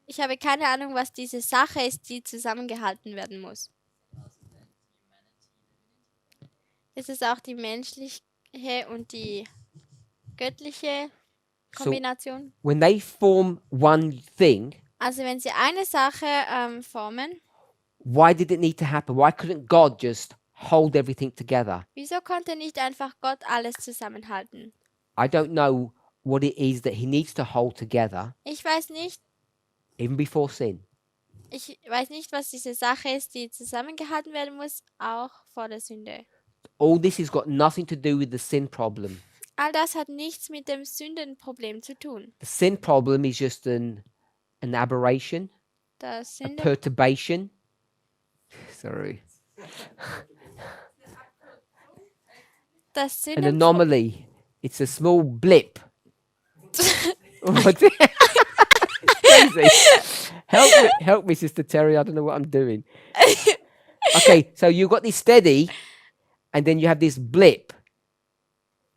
Ich habe keine Ahnung, was diese Sache ist, die zusammengehalten werden muss. Ist es auch die menschliche und die göttliche Kombination. When they form one thing, Also wenn sie eine Sache formen, why did it need to happen? Why couldn't God just hold everything together? wieso konnte nicht einfach Gott alles zusammenhalten? I don't know what it is that he needs to hold together, Ich weiß nicht, even before sin. was diese Sache ist, die zusammengehalten werden muss, auch vor der Sünde. All this has got nothing to do with the sin problem. All das hat nichts mit dem Sündenproblem zu tun. The sin problem is just an aberration, Das, a perturbation. Sorry. das An Sündenproblem. anomaly. It's a small blip. What? Crazy. Help me, Sister Terry. I don't know what I'm doing. Okay, so you've got this steady, and then you have this blip,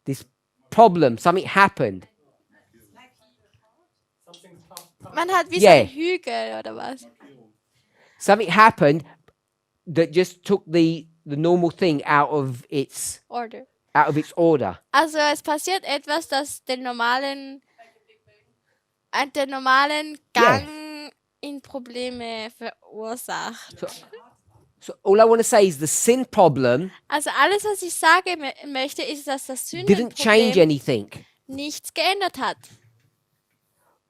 this problem. Something happened. Man hat wie so Yeah. einen Hügel oder was? Something happened that just took the normal thing out of its Order. order. Also es passiert etwas, das den normalen Gang in Probleme verursacht. So all I want to say is the sin problem Also alles, was ich sagen möchte, ist, dass das didn't change Sündenproblem anything. nichts geändert hat.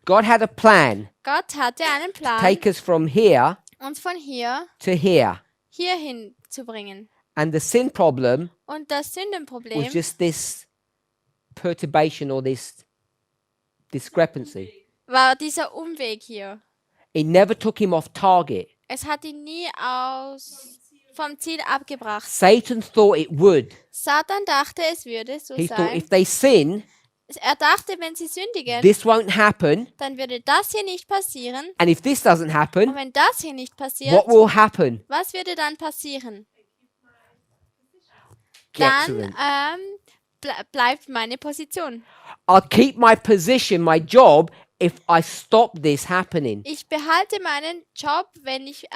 God had a plan Gott hatte einen to Plan, take us from here uns von hier hierhin zu bringen. and the sin problem Und das was Sündenproblem just this perturbation or this discrepancy. war dieser Umweg hier. It never took him off target. Es hat ihn nie vom Ziel abgebracht. Satan thought it would. Satan dachte, es würde so He thought sein. if they sin, Er dachte, wenn sie sündigen, this won't happen. dann würde das hier nicht passieren. And if this doesn't Und happen, wenn das hier nicht passiert, what will happen? was würde dann passieren? Excellent. Dann bleibt meine Position. I'll keep my position, my job, if I stop this happening. Ich behalte meinen Job, wenn ich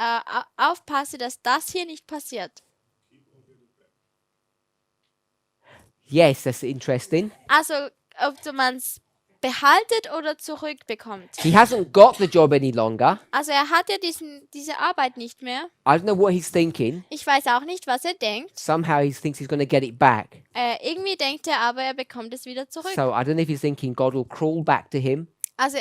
aufpasse, dass das hier nicht passiert. Yes, that's interesting. Also, ob man es behaltet oder zurückbekommt. He hasn't got the job any longer. Also er hat ja diese Arbeit nicht mehr. I don't know what he's thinking. Ich weiß auch nicht, was er denkt. Somehow he thinks he's going to get it back. Irgendwie denkt er aber, er bekommt es wieder zurück. So I don't know if he's thinking God will crawl back to him Also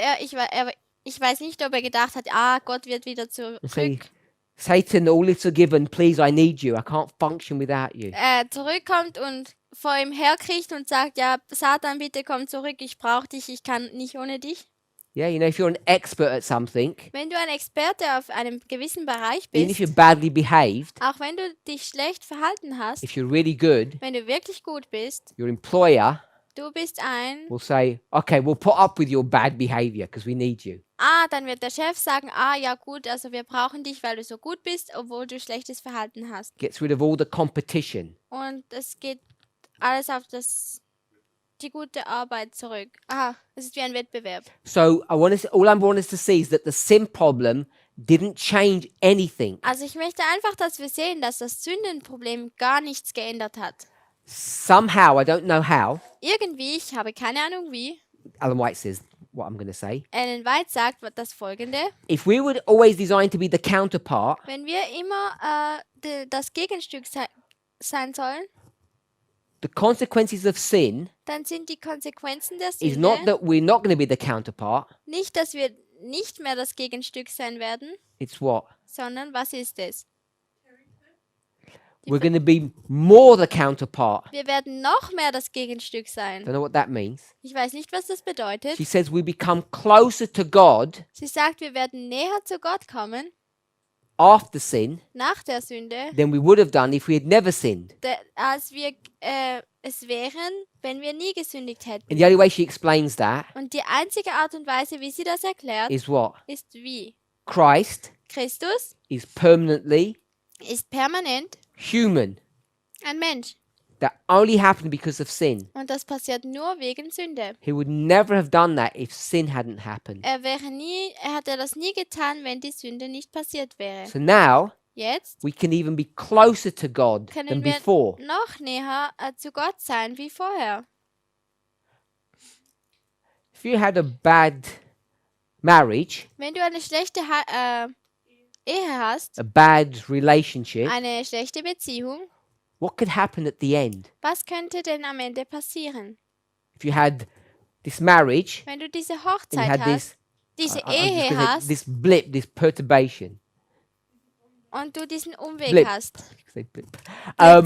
ich weiß nicht, ob er gedacht hat, Gott wird wieder and say, zurück. Satan, all is forgiven. Please, I need you. I can't function without you. Zurückkommt und vor ihm herkriecht und sagt, ja, Satan, bitte komm zurück, ich brauche dich, ich kann nicht ohne dich. Yeah, you know, if you're an expert at something, Wenn du ein Experte auf einem gewissen Bereich even if bist, you're badly behaved, auch wenn du dich schlecht verhalten hast, if you're really good, wenn du wirklich gut bist, your employer du bist ein, will say, okay, we'll put up with your bad behavior because we need you. dann wird der Chef sagen, ja gut, also wir brauchen dich, weil du so gut bist, obwohl du schlechtes Verhalten hast. Gets rid of all the competition. Und es geht alles auf die gute Arbeit zurück. Es ist wie ein Wettbewerb. So all I want us to see is that the sin problem didn't change anything. Also ich möchte einfach, dass wir sehen, dass das Sündenproblem gar nichts geändert hat. Somehow, I don't know how, Irgendwie, ich habe keine Ahnung wie, Ellen White says what I'm going to say. Ellen White sagt das Folgende: If we were always designed to be the counterpart, Wenn wir immer das Gegenstück sein sollen, the consequences of sin dann sind die Konsequenzen der is not Sünde that we're not going to be the counterpart. nicht, dass wir nicht mehr das Gegenstück sein werden, It's what? sondern was ist es? We're going to be more the counterpart. Wir werden noch mehr das Gegenstück sein. Don't know what that means. Ich weiß nicht, was das bedeutet. She says we become closer to God Sie sagt, wir werden näher zu Gott kommen after sin nach der Sünde, than we would have done if we had never sinned. als wir es wären, wenn wir nie gesündigt hätten. And the only way she explains that Und die einzige Art und Weise, wie sie das erklärt, is what? ist wie? Christ Christus is permanently ist permanent human. ein Mensch. That only happened because of sin. Und das passiert nur wegen Sünde. He would never have done that if sin hadn't happened. Er hätte das nie getan, wenn die Sünde nicht passiert wäre. So now Jetzt we can even be closer to God than können wir before. noch näher zu Gott sein wie vorher. if you had a bad marriage, Wenn du eine schlechte Ehe hast, a bad relationship, eine schlechte Beziehung, what could happen at the end? was könnte denn am Ende passieren? If you had this marriage Wenn du diese and you Hochzeit had hast, this, diese I'm just Ehe gonna say, hast this blip, this perturbation. und du diesen Umweg Blip. hast. Say blip. Um,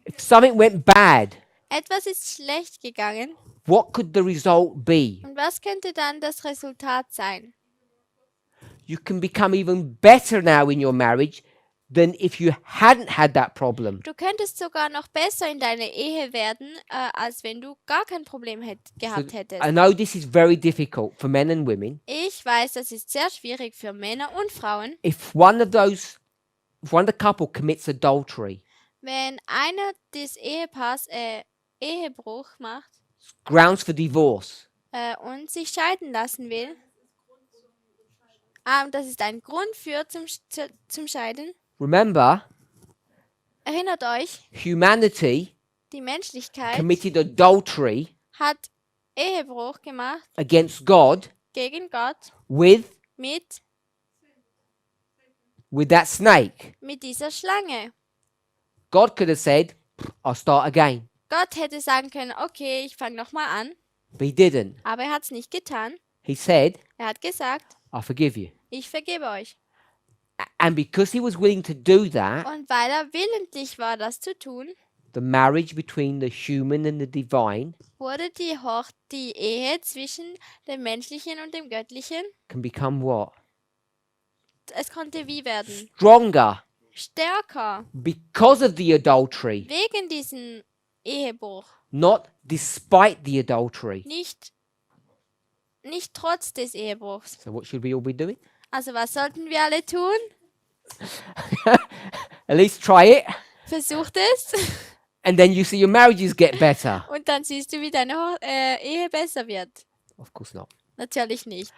if something went bad, Etwas ist schlecht gegangen. what could the result be? Und was könnte dann das Resultat sein? You can become even better now in your marriage than if you hadn't had that problem. Du könntest sogar noch besser in deiner Ehe werden, als wenn du gar kein Problem gehabt hättest. I know this is very difficult for men and women. Ich weiß, das ist sehr schwierig für Männer und Frauen. If one of the couple commits adultery, Wenn einer des Ehepaars Ehebruch macht grounds for divorce, und sich scheiden lassen will, und das ist ein Grund für zum Scheiden. remember, Erinnert euch, humanity die Menschlichkeit committed adultery hat Ehebruch gemacht against God gegen Gott with mit that snake. dieser Schlange. God could have said, I'll start again. Gott hätte sagen können, okay, ich fange nochmal an, But he didn't. aber er hat es nicht getan. He said, Er hat gesagt, I forgive you. ich vergebe euch. And because he was willing to do that, Und weil er willentlich war, das zu tun, the marriage between the human and the divine wurde die Ehe zwischen dem Menschlichen und dem Göttlichen, can become what? es konnte wie werden? Stronger Stärker, because of the adultery, wegen diesem Ehebruch. not despite the adultery. Nicht trotz des Ehebruchs. So what should we all be doing? Also was sollten wir alle tun? At least try it, Versucht es and then you see your marriages get better. und dann siehst du, wie deine Ehe besser wird. Of course not. Natürlich nicht.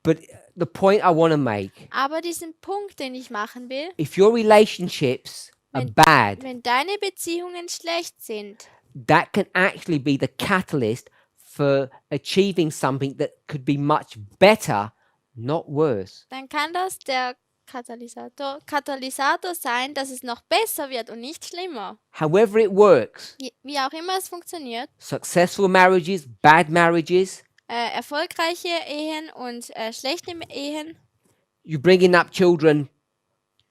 But the point I want to make, Aber diesen Punkt, den ich machen will, if your relationships are bad, wenn deine Beziehungen schlecht sind, that can actually be the catalyst for achieving something that could be much better, not worse. dann kann das der Katalysator sein, dass es noch besser wird und nicht schlimmer. However it works, Wie auch immer es funktioniert, successful marriages, bad marriages, erfolgreiche Ehen und schlechte Ehen, you bringing up children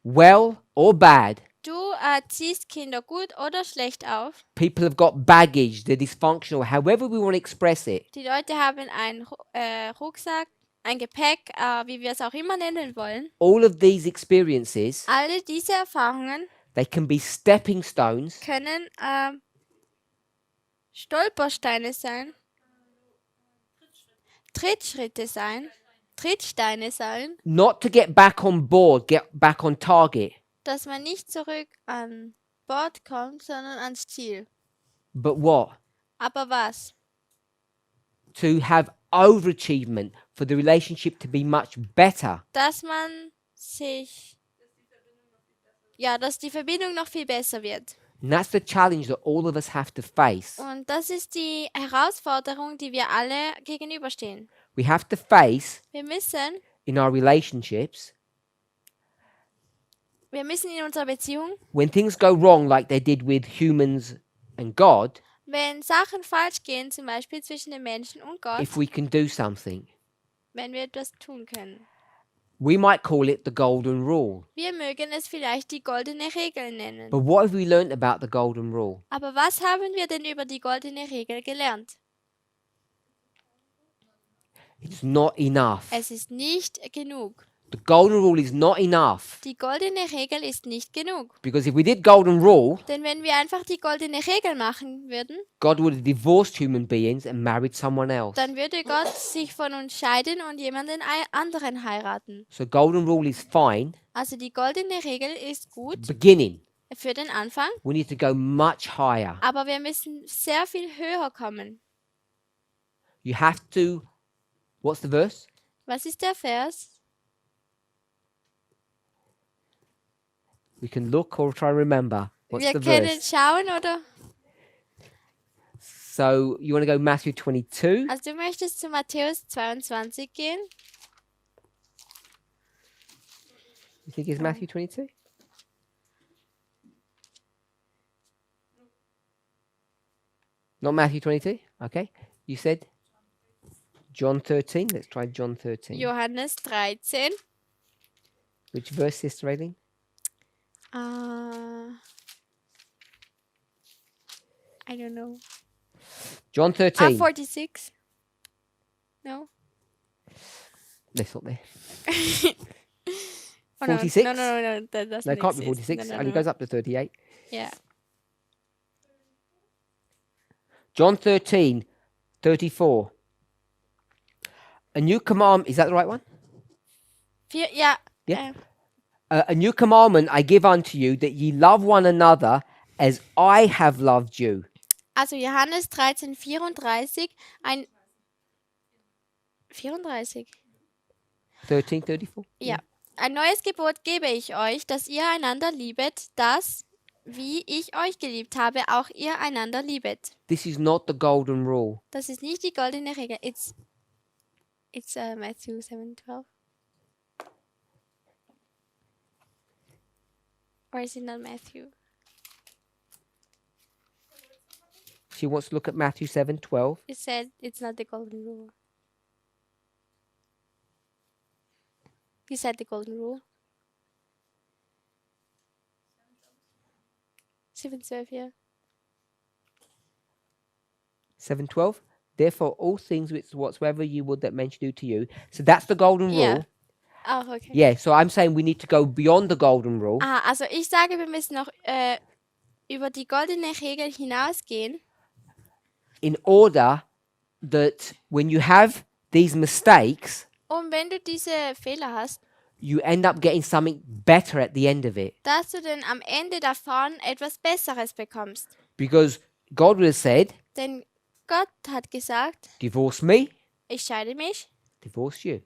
well or bad, du ziehst Kinder gut oder schlecht auf. people have got baggage, they're dysfunctional, however we want to express it. Die Leute haben einen Rucksack, ein Gepäck, wie wir es auch immer nennen wollen. All of these experiences, Alle diese Erfahrungen they can be stepping stones können Stolpersteine sein, Trittsteine sein, not to get back on board, get back on target, dass man nicht zurück an Bord kommt, sondern ans Ziel. but what? Aber was? To have overachievement, for the relationship to be much better. Dass man sich, dass die Verbindung noch viel besser wird. And that's the challenge that all of us have to face. Und das ist die Herausforderung, die wir alle gegenüberstehen. We have to face Wir müssen in our relationships in unserer Beziehung, when things go wrong, like they did with humans and God, wenn Sachen falsch gehen, zum Beispiel zwischen den Menschen und Gott, if we can do something. wenn wir das tun können. We might call it the golden rule. Wir mögen es vielleicht die goldene Regel nennen. But what have we learned about the golden rule? Aber was haben wir denn über die goldene Regel gelernt? It's not enough. Es ist nicht genug. The golden rule is not enough. Die goldene Regel ist nicht genug. Because if we did golden rule, Denn wenn wir einfach die goldene Regel machen würden, God would have divorced human beings and married someone else. dann würde Gott sich von uns scheiden und jemanden anderen heiraten. So golden rule is fine, Also die goldene Regel ist gut beginning. für den Anfang, We need to go much higher. aber wir müssen sehr viel höher kommen. You have to, what's the verse? Was ist der Vers? We can look or try to remember. What's Wir the können verse? schauen oder So you want to go Matthew 22? Also du möchtest zu Matthäus 22 gehen? You think it's Matthew 22? Not Matthew 22? Okay. You said John 13. Let's try John 13. Johannes 13. Which verse, Sister Aileen? I don't know. John 13. 46. No? That's not there. Oh, no. 46? No, that doesn't No, it can't be exist. 46. No, And it goes up to 38. Yeah. John 13, 34. A new command. Is that the right one? Ja. Yeah. A new commandment I give unto you, that ye love one another as I have loved you. Also Johannes 13, 34. 34? 13, 34? Ja. Ein neues Gebot gebe ich euch, dass ihr einander liebet, dass, wie ich euch geliebt habe, auch ihr einander liebet. This is not the golden rule. Das ist nicht die goldene Regel. It's Matthew 7:12. Or is it not Matthew? She wants to look at Matthew 7, 12. It said it's not the golden rule. You said the golden rule. 7:12, yeah. 7, 12. Therefore, all things which whatsoever you would that men should do to you. So that's the golden Yeah. rule. Oh, okay. Yeah, so I'm saying we need to go beyond the golden rule. Also ich sage, wir müssen noch über die goldene Regel hinausgehen, In order that when you have these mistakes, und wenn du diese Fehler hast, you end up getting something better at the end of it. dass du dann am Ende davon etwas Besseres bekommst. Because God would have said, Denn Gott hat gesagt, divorce me, ich scheide mich. divorce you.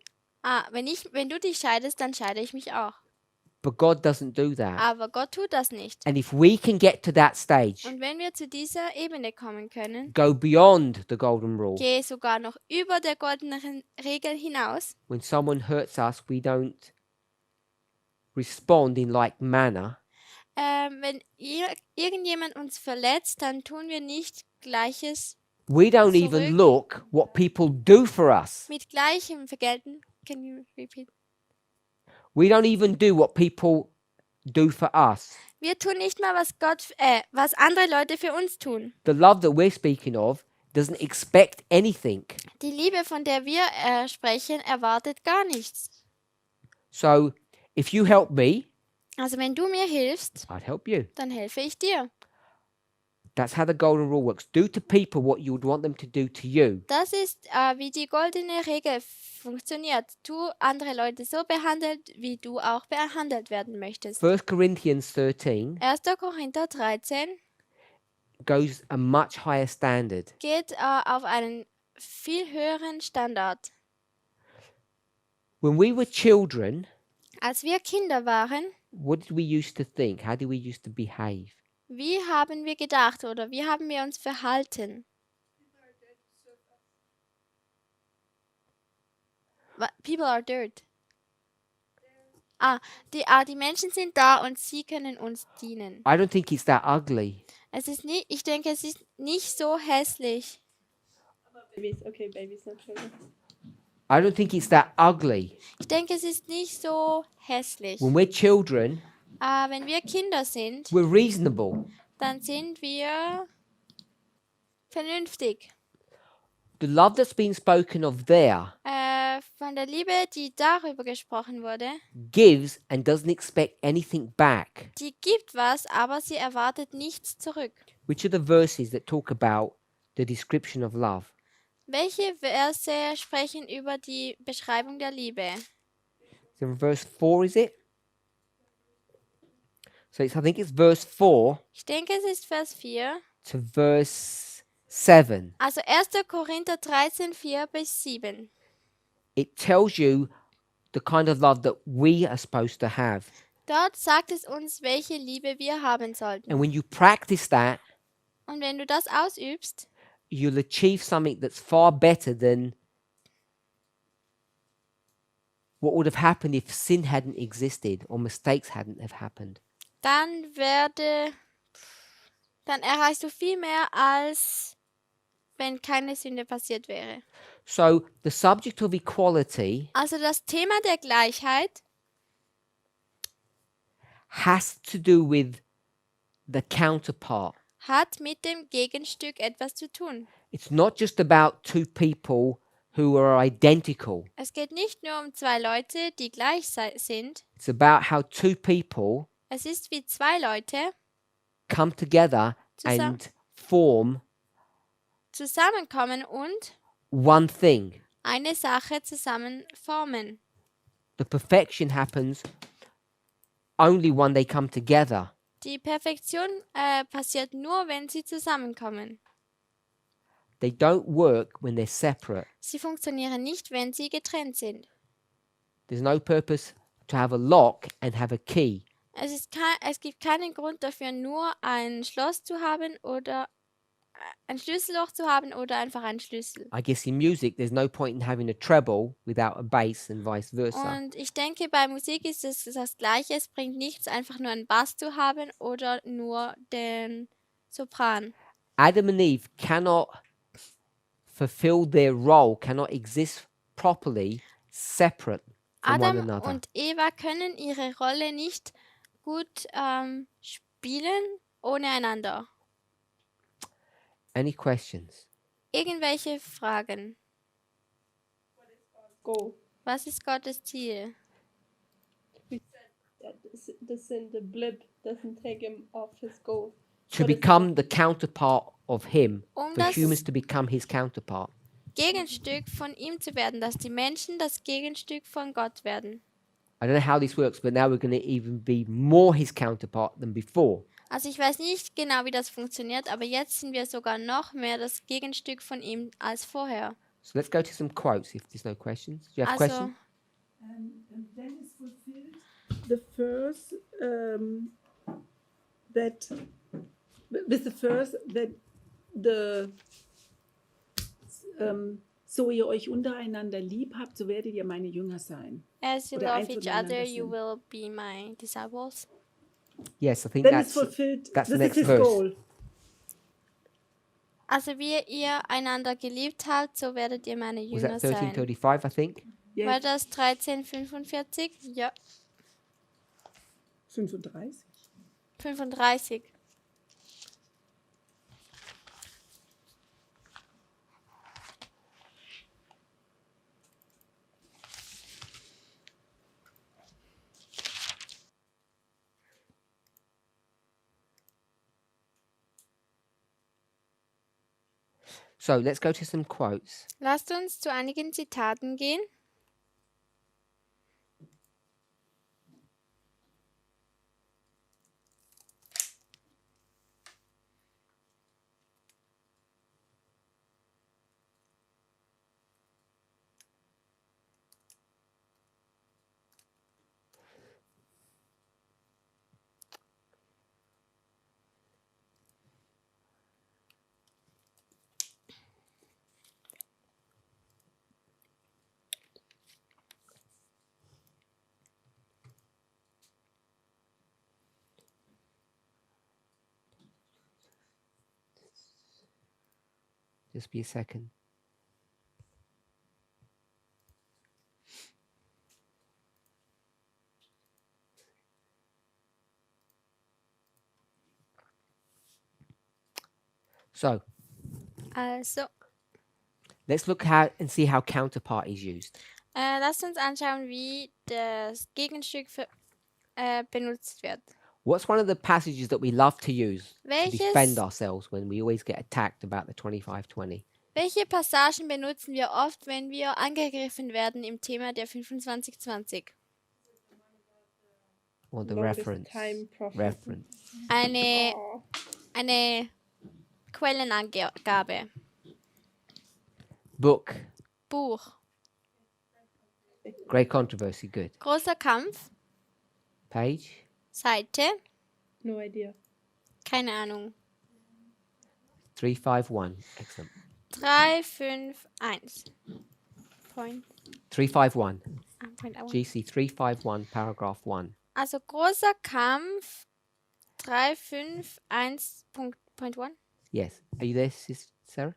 Wenn du dich scheidest, dann scheide ich mich auch. But God doesn't do that. Aber Gott tut das nicht. And if we can get to that stage, Und wenn wir zu dieser Ebene kommen können, go beyond the golden rule. gehe sogar noch über der goldenen Regel hinaus. When someone hurts us, we don't respond in like manner. Wenn irgendjemand uns verletzt, dann tun wir nicht Gleiches We don't Zurück. even look what people do for us. mit Gleichem vergelten. Can you repeat? We don't even do what people do for us. Wir tun nicht mal, was andere Leute für uns tun. The love that we're speaking of doesn't expect anything. Die Liebe, von der wir sprechen, erwartet gar nichts. So if you help me, Also wenn du mir hilfst, I'd help you. dann helfe ich dir. That's how the golden rule works. Do to people what you would want them to do to you. Das ist, wie die goldene Regel funktioniert. Tu andere Leute so behandelt, wie du auch behandelt werden möchtest. 1 Corinthians 13 1. Korinther 13 goes a much higher standard. geht auf einen viel höheren Standard. When we were children, Als wir Kinder waren, what did we used to think? How did we used to behave? wie haben wir gedacht oder wie haben wir uns verhalten? People are dirt. Die Menschen sind da und sie können uns dienen. I don't think it's that ugly. Ich denke, es ist nicht so hässlich. Babies, okay, babies, not children. I don't think it's that ugly. Ich denke, es ist nicht so hässlich. When we're children, Wenn wir Kinder sind, we're reasonable. dann sind wir vernünftig. The love that's been spoken of there Von der Liebe, die darüber gesprochen wurde, gives and doesn't expect anything back. die gibt was, aber sie erwartet nichts zurück. Which are the verses that talk about the description of love? Welche Verse sprechen über die Beschreibung der Liebe? So verse 4, is it? So I think it's verse 4 Ich denke, es ist Vers 4. to verse 7. Also 1. Korinther 13, 4 bis 7. It tells you the kind of love that we are supposed to have. Dort sagt es uns, welche Liebe wir haben sollten. And when you practice that, Und wenn du das ausübst, you'll achieve something that's far better than what would have happened if sin hadn't existed or mistakes hadn't have happened. Dann erreichst du viel mehr, als wenn keine Sünde passiert wäre. So the subject of equality Also das Thema der Gleichheit has to do with the counterpart. hat mit dem Gegenstück etwas zu tun. It's not just about two people who are identical. Es geht nicht nur um zwei Leute, die gleich sind. It's about how two people Es ist wie zwei Leute come together Zusammen- and form zusammenkommen und one thing. eine Sache zusammen formen. The perfection happens only when they come together. Die Perfektion passiert nur, wenn sie zusammenkommen. They don't work when they're separate. Sie funktionieren nicht, wenn sie getrennt sind. There's no purpose to have a lock and have a key. Es gibt keinen Grund dafür, nur ein Schloss zu haben oder ein Schlüsselloch zu haben oder einfach einen Schlüssel. I guess in music, there's no point in having a treble without a bass and vice versa. Und ich denke, bei Musik ist es das Gleiche. Es bringt nichts, einfach nur einen Bass zu haben oder nur den Sopran. Adam and Eve cannot fulfill their role, cannot exist properly separate from one Adam another. und Eva können ihre Rolle nicht gut spielen ohne einander. Any questions? Irgendwelche Fragen? Goal. Was ist Gottes Ziel? The sin, the blip doesn't take him off his goal. To What is become the counterpart of him, Um for das humans to become his counterpart. Gegenstück von ihm zu werden, dass die Menschen das Gegenstück von Gott werden. I don't know how this works, but now we're going to even be more his counterpart than before. Also ich weiß nicht genau, wie das funktioniert, aber jetzt sind wir sogar noch mehr das Gegenstück von ihm als vorher. So let's go to some quotes if there's no questions. Do you have Also questions? And then is fulfilled the first that with the first that the so ihr euch untereinander lieb habt, so werdet ihr meine Jünger sein. as you Oder love eins each voneinander other, you sind. will be my disciples. Yes, I think then it's that's fulfilled. that's the This is next his verse. goal. Also wie ihr einander geliebt habt, so werdet ihr meine Was Jünger that sein. 13:35, I think? War Yes. das 1345? Ja, 35. 35. So let's go to some quotes. Lasst uns zu einigen Zitaten gehen. Just be a second. So Also, let's look how and see how counterpart is used. lasst uns anschauen, wie das Gegenstück benutzt wird. What's one of the passages that we love to use to defend Welches, ourselves when we always get attacked about the 25-20? welche Passagen benutzen wir oft, wenn wir angegriffen werden im Thema der 25-20? Or the Longest reference? time prophet. Reference. Eine, Oh. eine Quellenangabe. Book. Buch. Great controversy. Good. Großer Kampf. Page. Seite. No idea. Keine Ahnung. 351. Excellent. 351. Point, 351. Point 1. GC 351, paragraph 1. Also großer Kampf 351.1. Yes. Are you there, Sarah?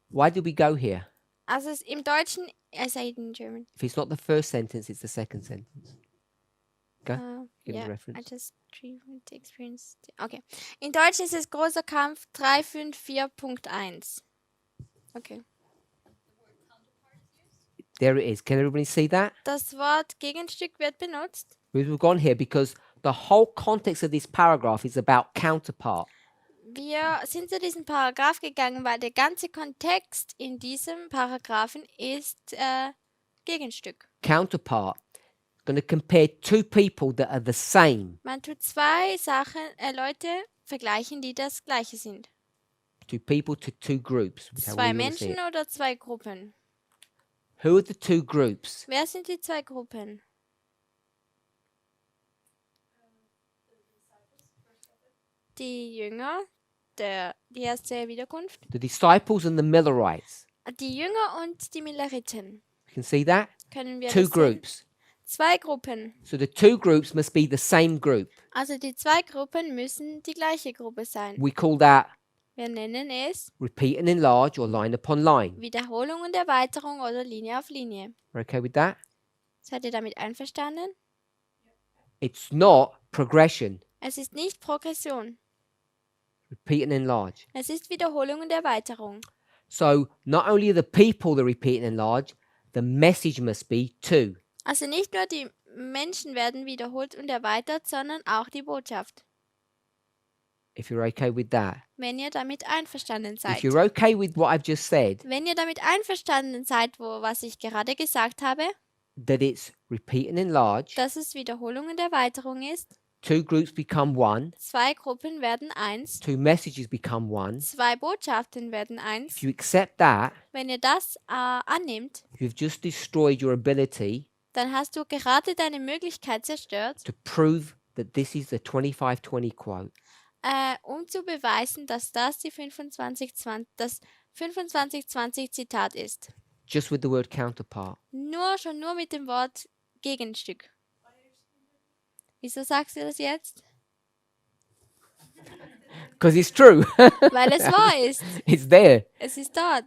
Why did we go here? Also im Deutschen, I say it in German. If it's not the first sentence, it's the second sentence. Go. Give me Yeah, the I reference. just experienced. Okay. In Deutsch ist es großer Kampf 354.1. Okay. There it is. Can everybody see that? Das Wort Gegenstück wird benutzt. We've gone here because the whole context of this paragraph is about counterpart. Wir sind zu diesem Paragraph gegangen, weil der ganze Kontext in diesem Paragraphen ist Gegenstück. Counterpart. Going to compare two people that are the same. Man tut zwei Leute vergleichen, die das Gleiche sind. Two people to two groups. whichever way Zwei you wanna see Menschen it. oder zwei Gruppen. Who are the two groups? Wer sind die zwei Gruppen? Die Jünger, die erste Wiederkunft. The disciples and the Millerites. Die Jünger und die Milleriten. You can see that? Können wir Two das sehen? groups. Zwei Gruppen. So the two groups must be the same group. Also die zwei Gruppen müssen die gleiche Gruppe sein. We call that Wir nennen es repeat and enlarge or line upon line. Wiederholung und Erweiterung oder Linie auf Linie. We're okay with that? Seid ihr damit einverstanden? It's not progression. Es ist nicht Progression. Repeat and enlarge. Es ist Wiederholung und Erweiterung. So not only the people that repeat and enlarge, the message must be too. Also nicht nur die Menschen werden wiederholt und erweitert, sondern auch die Botschaft. If you're okay with that. Wenn ihr damit einverstanden If seid. you're okay with what I've just said, Wenn ihr damit einverstanden seid, was ich gerade gesagt habe, that it's repeat and enlarge, dass es Wiederholung und Erweiterung ist, two groups become one, zwei Gruppen werden eins, two messages become one. zwei Botschaften werden eins. If you accept that, Wenn ihr das annimmt, you've just destroyed your ability dann hast du gerade deine Möglichkeit zerstört, to prove that this is the 25-20 quote. um zu beweisen, dass das das 25-20 Zitat ist. Just with the word counterpart. Schon nur mit dem Wort Gegenstück. Wieso sagst du das jetzt? Because it's true. Weil es wahr ist. It's there. Es ist dort.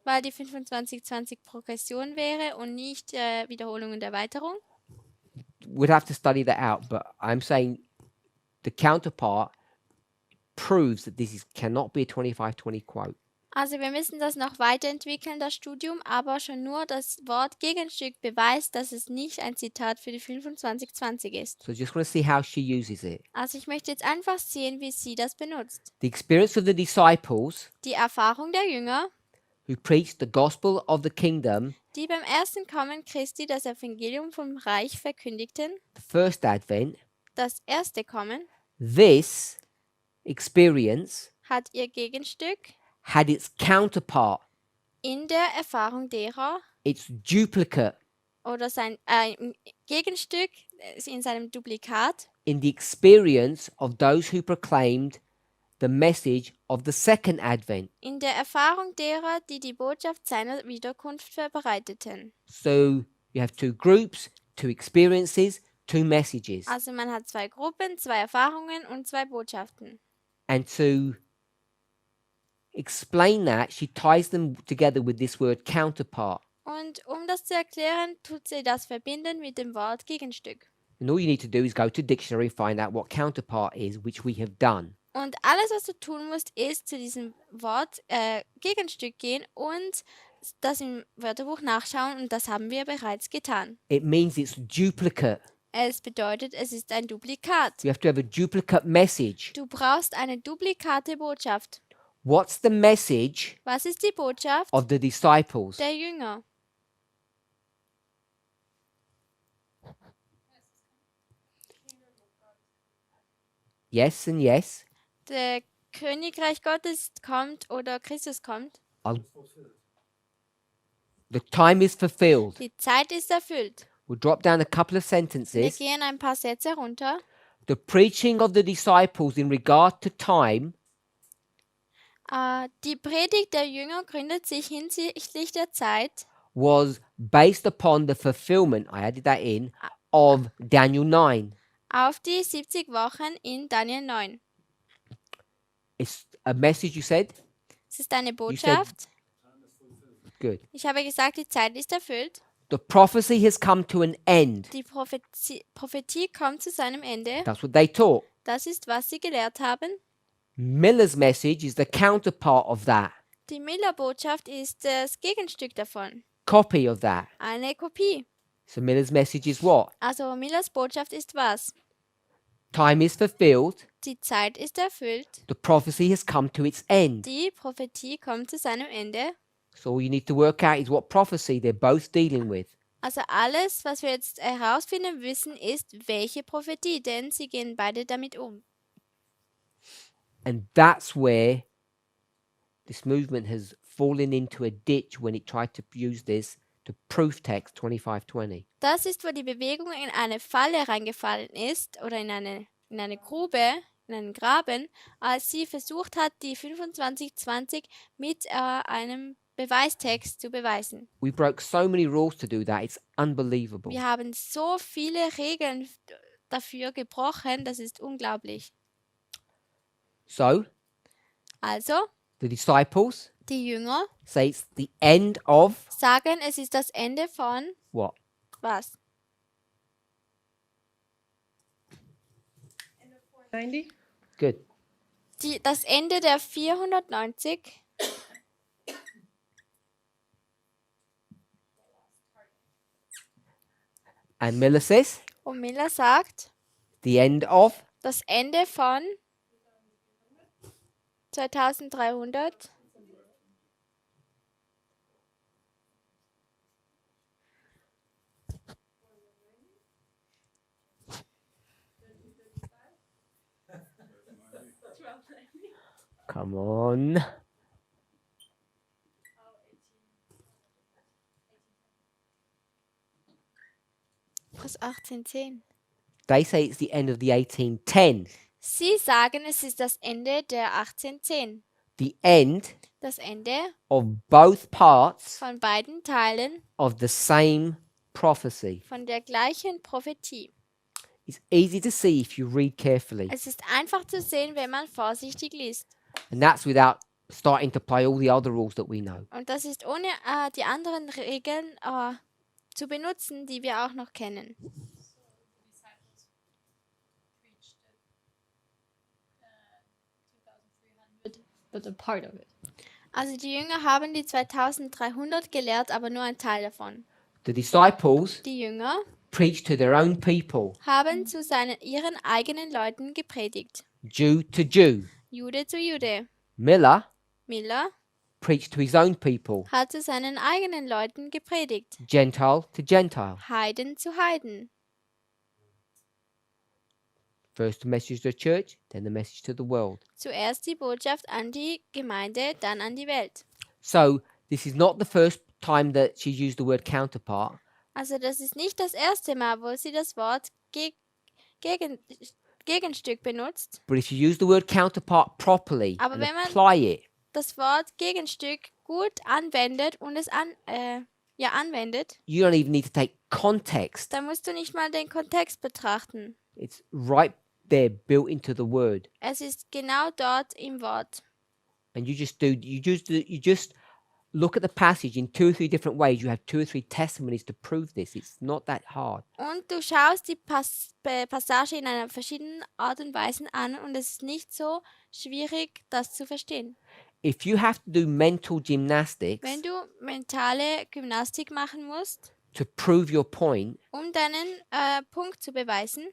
Weil die 25-20 Progression wäre und nicht Wiederholung und Erweiterung. We'd have to study that out, but I'm saying the counterpart proves that cannot be a 25-20 quote. Also wir müssen das noch weiterentwickeln, das Studium, aber schon nur das Wort Gegenstück beweist, dass es nicht ein Zitat für die 25-20 ist. So just want to see how she uses it. Also ich möchte jetzt einfach sehen, wie sie das benutzt. The experience of the disciples Die Erfahrung der Jünger, who preached the gospel of the kingdom, die beim ersten Kommen Christi das Evangelium vom Reich verkündigten, the first advent, das erste Kommen, this experience hat ihr Gegenstück had its counterpart, in der Erfahrung derer its duplicate, oder sein Gegenstück in seinem Duplikat in the experience of those who proclaimed the message of the second advent. in der Erfahrung derer, die die Botschaft seiner Wiederkunft verbreiteten. So you have two groups, two experiences, two messages. Also man hat zwei Gruppen, zwei Erfahrungen und zwei Botschaften. And to explain that, she ties them together with this word counterpart. Und um das zu erklären, tut sie das verbinden mit dem Wort Gegenstück. And all you need to do is go to dictionary and find out what counterpart is, which we have done. Und alles, was du tun musst, ist zu diesem Wort Gegenstück gehen und das im Wörterbuch nachschauen und das haben wir bereits getan. It means it's duplicate. Es bedeutet, es ist ein Duplikat. You have to have a duplicate message. Du brauchst eine duplikate Botschaft. What's the message Was ist die Botschaft of the disciples? der Jünger? Yes and yes. Der Königreich Gottes kommt oder Christus kommt. The time is fulfilled. Die Zeit ist erfüllt. We'll drop down a couple of Wir sentences. gehen ein paar Sätze runter. The preaching of the disciples in regard to time Die Predigt der Jünger gründet sich hinsichtlich der Zeit was based upon the fulfillment, I added that in, of Daniel 9. auf die 70 Wochen in Daniel 9. It's a message you said? Es ist eine Botschaft. Good. Ich habe gesagt, die Zeit ist erfüllt. The prophecy has come to an end. Die Prophetie kommt zu seinem Ende. That's what they taught. Das ist, was sie gelehrt haben. Miller's message is the counterpart of that, Die Miller-Botschaft ist das Gegenstück davon. copy of that. Eine Kopie. So Miller's message is what? Also Millers Botschaft ist was? Time is fulfilled. Die Zeit ist erfüllt. The prophecy has come to its end. Die Prophetie kommt zu seinem Ende. So all you need to work out is what prophecy they're both dealing with. Also alles, was wir jetzt herausfinden müssen, ist, welche Prophetie, denn sie gehen beide damit um. And that's where this movement has fallen into a ditch when it tried to use this to proof text 25:20. Das ist, wo die Bewegung in eine Falle reingefallen ist oder in eine Grube, in einen Graben, als sie versucht hat, die 25:20 mit einem Beweistext zu beweisen. We broke so many rules to do that. It's unbelievable. Wir haben so viele Regeln dafür gebrochen, das ist unglaublich. So Also, the disciples die Jünger say it's the end of sagen, es ist das Ende von what? was? 90? Good. Das Ende der 490. And Miller says Und Miller sagt, the end of das Ende von 2300. come on. Was 1810? They say it's the end of the 1810. Sie sagen, es ist das Ende der 1810. The end Das Ende of both parts von beiden Teilen of the same prophecy. von der gleichen Prophetie. It's easy to see if you read carefully. Es ist einfach zu sehen, wenn man vorsichtig liest. And that's without starting to play all the other rules that we know. Und das ist ohne die anderen Regeln zu benutzen, die wir auch noch kennen. But a part of it. Also die Jünger haben die 2300 gelehrt, aber nur ein Teil davon. The disciples Die Jünger preached to their own people, haben zu ihren eigenen Leuten gepredigt. Jew to Jew. Jude zu Jude. Miller Miller preached to his own people, hat zu seinen eigenen Leuten gepredigt. Gentile to Gentile. Heiden zu Heiden. First the message to the church, then the message to the world. Zuerst die Botschaft an die Gemeinde, dann an die Welt. So this is not the first time that she's used the word counterpart. Also das ist nicht das erste Mal, wo sie das Wort Gegenstück benutzt. But if you use the word counterpart properly Aber and wenn man- apply it, Das Wort Gegenstück gut anwendet und es anwendet, you don't even need to take context. dann musst du nicht mal den Kontext betrachten. It's right there built into the word. Es ist genau dort im Wort. And you just look at the passage in 2 or 3 different ways. You have 2 or 3 testimonies to prove this. It's not that hard. Und du schaust die Passage in einer verschiedenen Art und Weise an und es ist nicht so schwierig, das zu verstehen. If you have to do mental gymnastics Wenn du mentale Gymnastik machen musst, to prove your point, um deinen Punkt zu beweisen,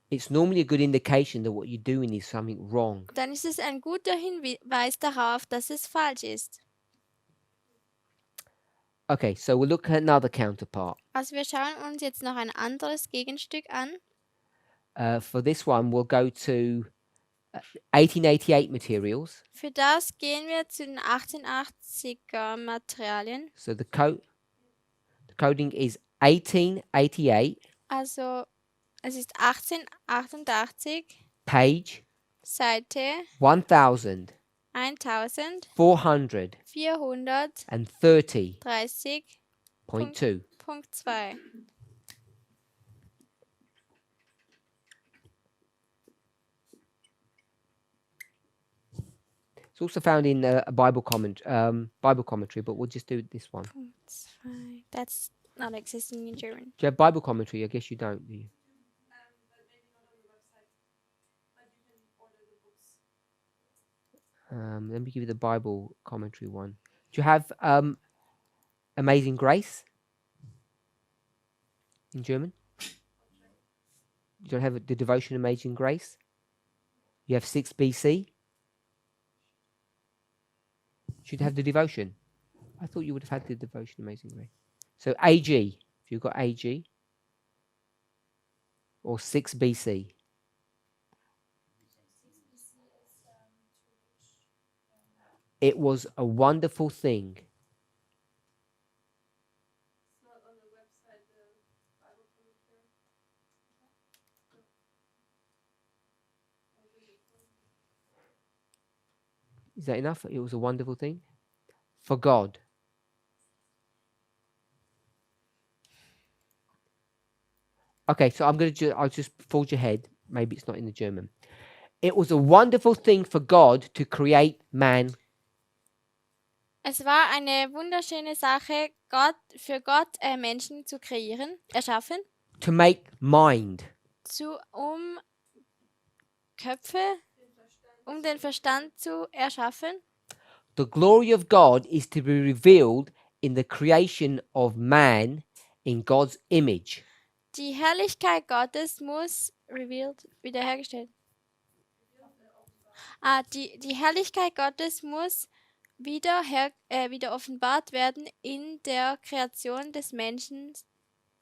it's normally a good indication that what you're doing is something wrong. dann ist es ein guter Hinweis darauf, dass es falsch ist. Okay, so we'll look at another counterpart. Also wir schauen uns jetzt noch ein anderes Gegenstück an. For this one, we'll go to 1888 materials. Für das gehen wir zu den 1880er Materialien. So the coding is 1888, Also Es ist 1888, page Seite 1430.2. 1430.2. It's also found in a Bible commentary, but we'll just do this one. Do Punkt 2. That's not existing in German. you have Bible commentary? I guess you don't, do you? Let me give you the Bible commentary one. Do you have Amazing Grace in German? You don't have the devotion Amazing Grace? You have 6 BC? Should have the devotion. I thought you would have had the devotion Amazing Grace. So AG, if you've got AG, or 6 BC. It was a wonderful thing. Is that enough? It was a wonderful thing for God. Okay, so I'll just forge ahead. Maybe it's not in the German. It was a wonderful thing for God to create man. Es war eine wunderschöne Sache, für Gott Menschen zu kreieren, erschaffen, To make mind. um Köpfe, um den Verstand zu erschaffen. The glory of God is to be revealed in the creation of man in God's image. Die Herrlichkeit Gottes muss wiederhergestellt. Die Herrlichkeit Gottes muss wieder offenbart werden in der Kreation des Menschen.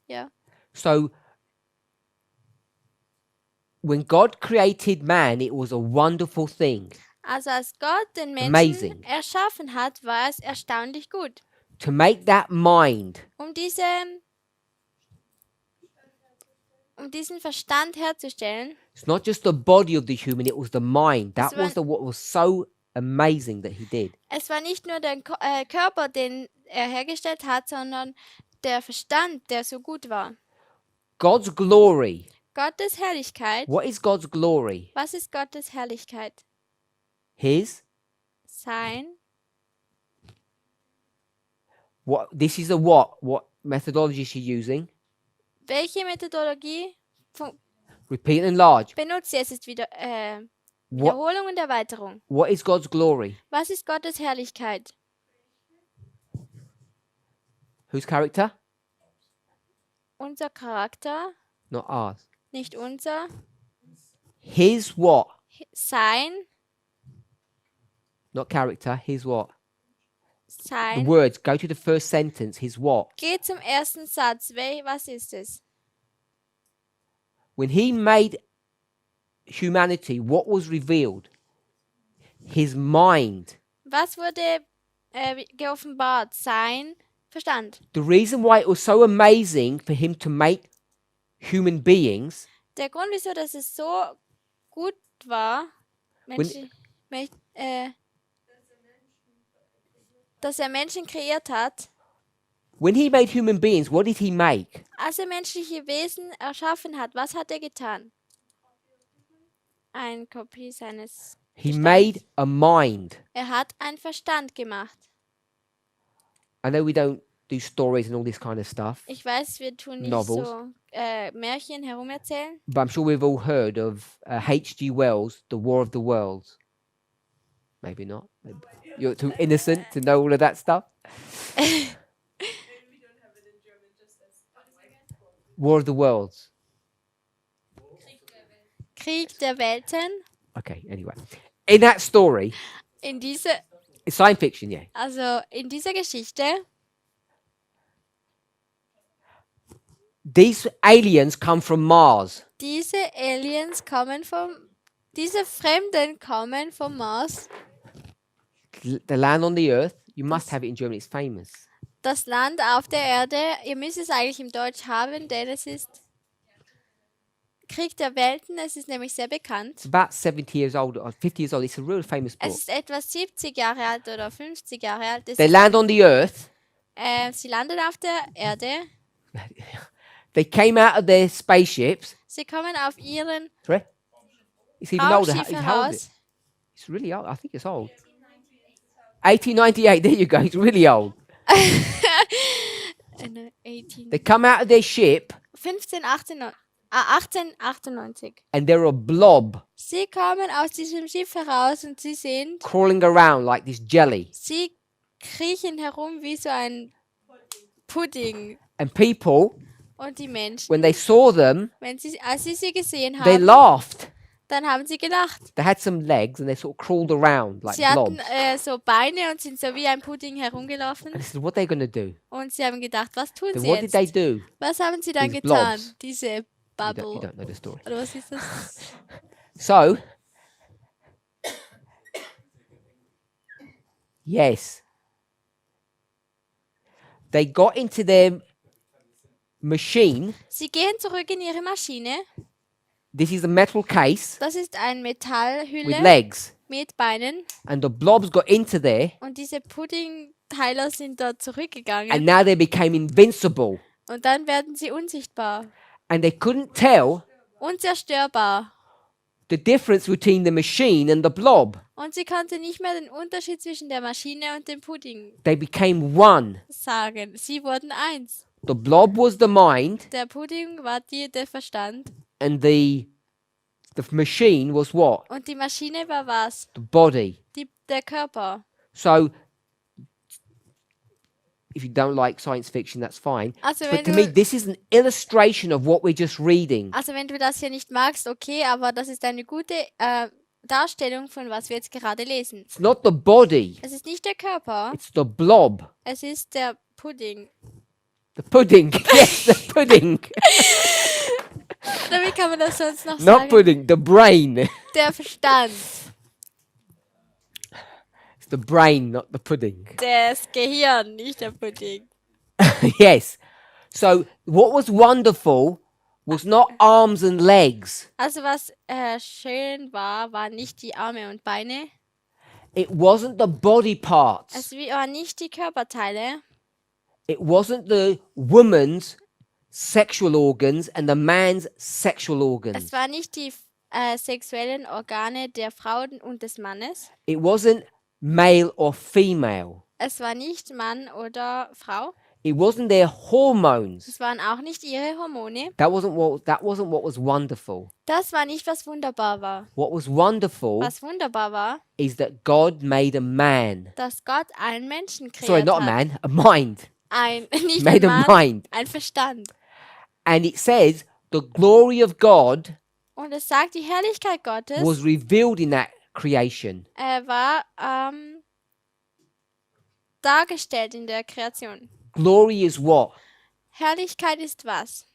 Ja. So, when God created man, it was a wonderful thing. Also als Gott den Menschen Amazing. erschaffen hat, war es erstaunlich gut. To make that mind, Um diesen Verstand herzustellen. it's not just the body of the human, it was the mind. That Es war- what was so amazing that he did. Es war nicht nur der Körper, den er hergestellt hat, sondern der Verstand, der so gut war. God's glory. Gottes Herrlichkeit. What is God's glory? Was ist Gottes Herrlichkeit? His. Sein. What? This is a what? What methodology is she using? Welche Methodologie Repeat and enlarge. benutzt sie? Es ist wieder What? Wiederholung und Erweiterung. What is God's glory? Was ist Gottes Herrlichkeit? Whose character? Unser Charakter, Not ours. nicht unser. His what? Sein. Not character. His what? The Sein. words. Go to the first sentence. His what? Geht zum ersten Satz. Was ist es? When he made humanity, what was revealed? His mind. Was wurde geoffenbart? Sein Verstand. The reason why it was so amazing for him to make human beings, Der Grund, wieso dass es so gut war, dass er Menschen kreiert hat, when he made human beings, what did he make? als er menschliche Wesen erschaffen hat, was hat er getan? Eine Kopie seines He Verstands. made a mind. Er hat einen Verstand gemacht. I know we don't do stories and all this kind of stuff, Ich weiß, wir tun nicht Novels. so Märchen herumerzählen, but I'm sure we've all heard of H.G. Wells' The War of the Worlds. Maybe not. Maybe. You're too innocent to know all of that stuff. War of the Worlds. Krieg der Welten. Okay, anyway. In that story, In dieser it's science fiction, yeah. Also in dieser Geschichte, These aliens come from Mars. diese Fremden kommen vom Mars. The land on the earth. You must have it in German, it's famous. Das Land auf der Erde, ihr müsst es eigentlich im Deutsch haben, denn es ist Krieg der Welten, es ist nämlich sehr bekannt. It's about 70 years old or 50 years old. It's a real famous book. Es ist etwa 70 Jahre alt oder 50 Jahre alt. They land on the earth. Sie landen auf der Erde. They came out of their spaceships. Sie kommen auf ihren Sorry? It's even older. Raumschiff How old is it? heraus. It's really old. I think it's old. 1898. There you go. It's really old. 18, They come out of their ship 1898. and they're a blob Sie kommen aus diesem Schiff heraus und sie sind, crawling around like this jelly. sie kriechen herum wie so ein Pudding. And people, Und die Menschen, when they saw them, als sie gesehen they haben, laughed. dann haben sie gelacht. They had some legs and they sort of crawled around like Sie hatten blobs. so Beine und sind so wie ein Pudding herumgelaufen. And this is what they're going to do. Und sie haben gedacht, was tun Then sie what did they jetzt? do? Was haben sie dann These getan? blobs. Diese You Bubble. don't know the story. Oder was ist das? So, yes, they got into their machine. Sie gehen zurück in ihre Maschine. This is a metal case Das ist eine with Metallhülle legs, mit Beinen. and the blobs got into there, Und diese Puddingteiler sind da zurückgegangen. and now they became invincible, Und dann werden sie unsichtbar. and they couldn't tell Unzerstörbar. the difference between the machine and the blob. Und sie konnte nicht mehr den Unterschied zwischen der Maschine und dem Pudding They became one. sagen. Sie wurden eins. The blob was the mind, Der Pudding war der Verstand. and the machine was what? Und die Maschine war was? The body. Der Körper. So, if you don't like science fiction, that's fine. Also But to me, this is an illustration of what we're just reading. wenn du das hier nicht magst, okay, aber das ist eine gute Darstellung von was wir jetzt gerade lesen. It's not the body, Es ist nicht der Körper, it's the blob. es ist der Pudding. The pudding. Yes, the pudding. Wie kann man das sonst noch Not sagen? pudding, the brain. Der Verstand, It's the brain, not the pudding. das Gehirn, nicht der Pudding. Yes. So, what was wonderful was not arms and legs. Also was schön war, waren nicht die Arme und Beine. It wasn't the body parts. Es waren nicht die Körperteile. It wasn't the woman's sexual organs and the man's sexual organs. Es waren nicht die sexuellen Organe der Frau und des Mannes. It wasn't male or female. Es war nicht Mann oder Frau. It wasn't their hormones. Es waren auch nicht ihre Hormone. That wasn't what was wonderful. Das war nicht, was wunderbar war. What was wonderful Was wunderbar war, is that God made a man. dass Gott einen Menschen kreiert Sorry, not a hat. man, a mind. Nicht Made ein a Mann, mind. ein Verstand. And it says the glory of God Und es sagt, die Herrlichkeit Gottes was revealed in that creation. war dargestellt in der Kreation. Glory is what? Herrlichkeit ist was?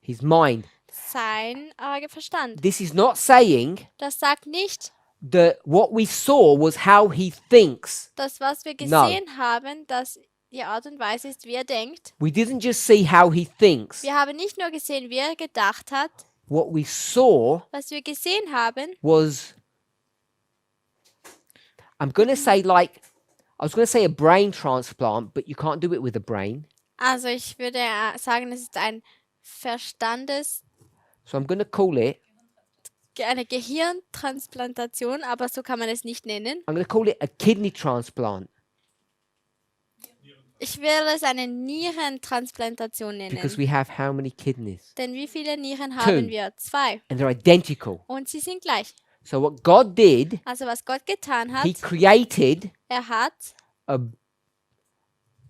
His mind. Sein Verstand. This is not saying Das sagt nicht, that what we saw was how he thinks. dass was wir gesehen haben, dass die Art und Weise ist, wie er denkt. We didn't just see how he thinks. Wir haben nicht nur gesehen, wie er gedacht hat. What we saw Was wir gesehen haben, was, I'm going to say like, I was going to say a brain transplant, but you can't do it with a brain. also ich würde sagen, es ist ein Verstandes, So I'm going to call it, eine Gehirntransplantation, aber so kann man es nicht nennen. I'm going to call it a kidney transplant Ich würde es eine Nierentransplantation because nennen. we have how many kidneys? Denn wie viele Nieren haben Two. wir? 2. And they're identical. Und sie sind gleich. So what God did, Also was Gott getan hat, he created er hat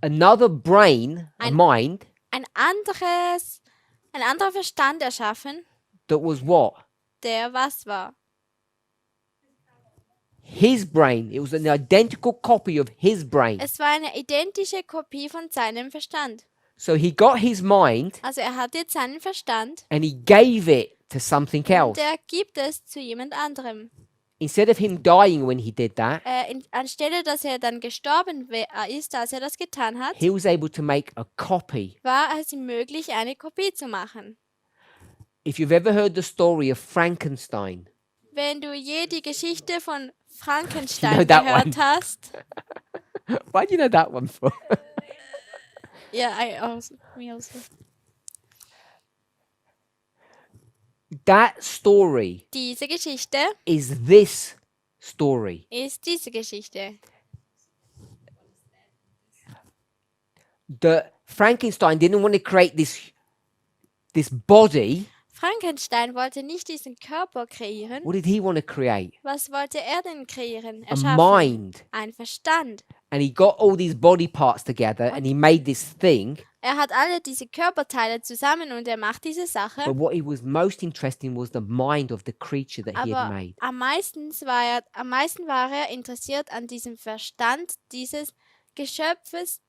another brain, a Ein- mind, ein anderer Verstand erschaffen, that was what? der was war? His brain. It was an identical copy of his brain. Es war eine identische Kopie von seinem Verstand. So he got his mind Also er hat jetzt seinen Verstand and he gave it to something und else. er gibt es zu jemand anderem. Instead of him dying when he did that, Anstelle, dass er dann gestorben ist, als er das getan hat, he was able to make a copy. war es ihm möglich, eine Kopie zu machen. If you've ever heard the story of Frankenstein, Wenn du je die Geschichte von You Frankenstein know that gehört one. hast. why do you know that one for? Ja, me also. That story Diese Geschichte is this story. ist diese Geschichte. That Frankenstein didn't want to create this body. Frankenstein wollte nicht diesen Körper kreieren. What did he want to create? Was wollte er denn kreieren? A Erschaffen? mind. Ein Verstand. And he got all these body parts together and he made this thing. Er hat alle diese Körperteile zusammen und er macht diese Sache. But what he was most interested in was the mind of the creature that he had Aber made. am meisten war er interessiert an diesem Verstand dieses Geschöpfes,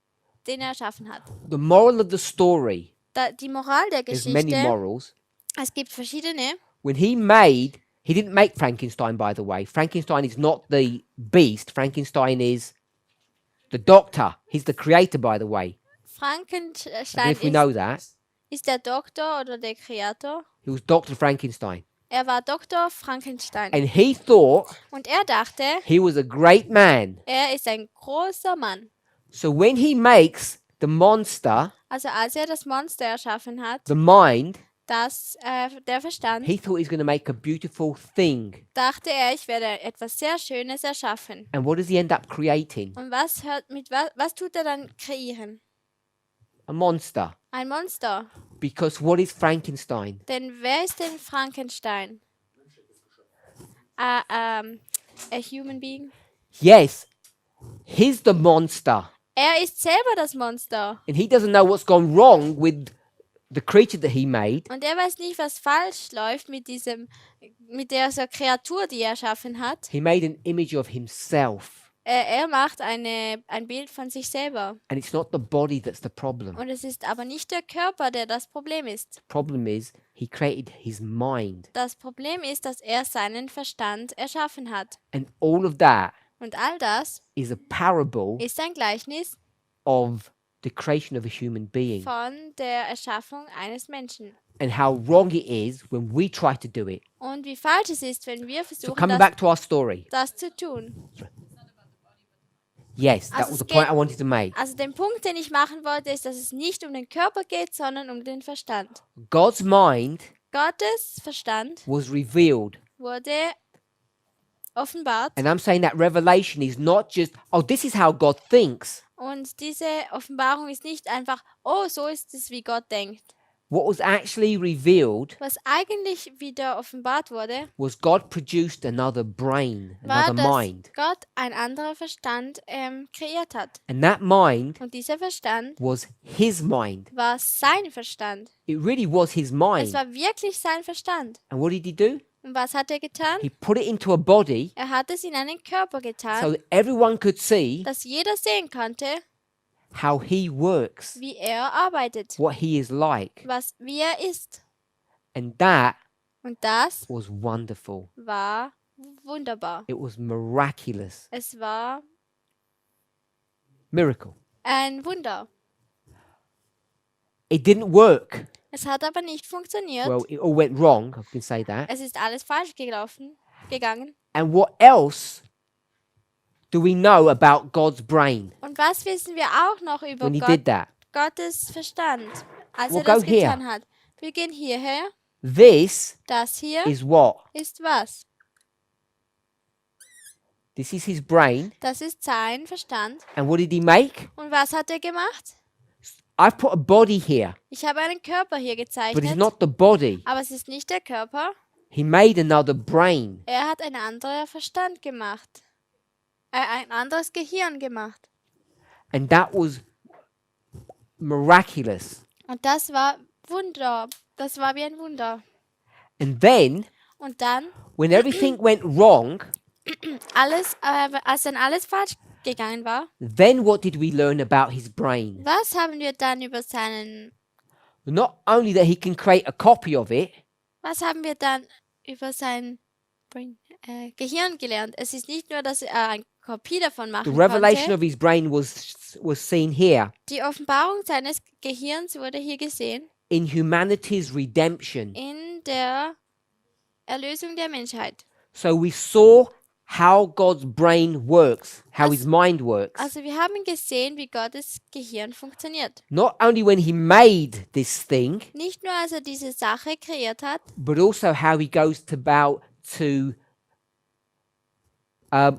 den er erschaffen hat. The moral of the story, Die Moral der there's many Geschichte, morals. es gibt verschiedene. When he didn't make Frankenstein, by the way. Frankenstein is not the beast. Frankenstein is the doctor. He's the creator, by the way. I don't know Frankenstein if we know that. ist der Doktor oder der Kreator. He was Dr. Frankenstein. Er war Dr. Frankenstein. And he thought Und er dachte, he was a great man. er ist ein großer Mann. So when he makes the monster, Also als er das Monster erschaffen hat, the mind, der Verstand, he thought he was going to make a beautiful thing. dachte er, ich werde etwas sehr Schönes erschaffen. And what does he end up creating? Und was tut er dann kreieren? A monster. Ein Monster. Because what is Frankenstein? Denn wer ist denn Frankenstein? A human being? Yes, he's the monster. Er ist selber das Monster. And he doesn't know what's gone wrong with the creature that he made. Und er weiß nicht, was falsch läuft mit dieser Kreatur, die er erschaffen hat. He made an image of himself. Er macht ein Bild von sich selber. And it's not the body that's the problem. Und es ist aber nicht der Körper, der das Problem ist. The problem is he created his mind. Das Problem ist, dass er seinen Verstand erschaffen hat. And all of that Und all das is a parable ist ein Gleichnis of the creation of a human being. von der Erschaffung eines Menschen. And how wrong it is when we try to do it. Und wie falsch es ist, wenn wir So versuchen, coming back to our story. das zu tun. Yes, that Also was es the point geht- I wanted to make. Also den Punkt, den ich machen wollte, ist, dass es nicht um den Körper geht, sondern um den Verstand. God's mind Gottes Verstand was revealed. wurde offenbart And I'm saying that revelation is not just, oh, this is how God thinks. und diese Offenbarung ist nicht einfach, oh, so ist es, wie Gott denkt. What was actually revealed Was eigentlich wieder offenbart wurde, was God produced another brain, war, another dass mind. Gott ein anderer Verstand kreiert hat. And that mind Und dieser Verstand was his mind. war sein Verstand. It really was his Es mind. war wirklich sein Verstand. And what did he do? Und was hat er getan? He put it into a body Er hat es in einen Körper getan, so that everyone could see dass jeder sehen konnte, how he works, wie er arbeitet, what he is like. wie er ist. And that Und das was wonderful. war wunderbar. It was miraculous. Es war Miracle. ein Wunder. It didn't work. Es hat aber nicht funktioniert. Well, it all went wrong. I can say that. Es ist alles falsch gegangen. And what else do we know about God's brain Und was wissen wir auch noch über when he did that? Gottes Verstand, als We'll er das go here. getan hat? Wir gehen hierher. This Das hier is what? ist was? This is his brain. Das ist sein Verstand. And what did he make? Und was hat er gemacht? I've put a body here, Ich habe einen Körper hier but it's gezeichnet, not the body. aber es ist nicht der Körper. He made another brain. Er hat ein anderer Verstand gemacht. Ein anderes Gehirn gemacht. And that was miraculous. Und das war Wunder. Das war wie ein Wunder. And then, Und dann, when everything went wrong, als dann alles falsch gegangen war, then what did we learn about his brain? was haben wir dann über seinen, Not only that he can create a copy of it, was haben wir dann über sein Gehirn gelernt? Es ist nicht nur, dass er eine Kopie davon the machen revelation konnte. of his brain was seen here. Die Offenbarung seines Gehirns wurde hier gesehen. in humanity's redemption. in der Erlösung der Menschheit. So we saw how God's brain works, how his mind works. Also wir haben gesehen, wie Gottes Gehirn funktioniert. Not only when he made this thing, Nicht nur, als er diese Sache kreiert hat, but also how he goes to about to,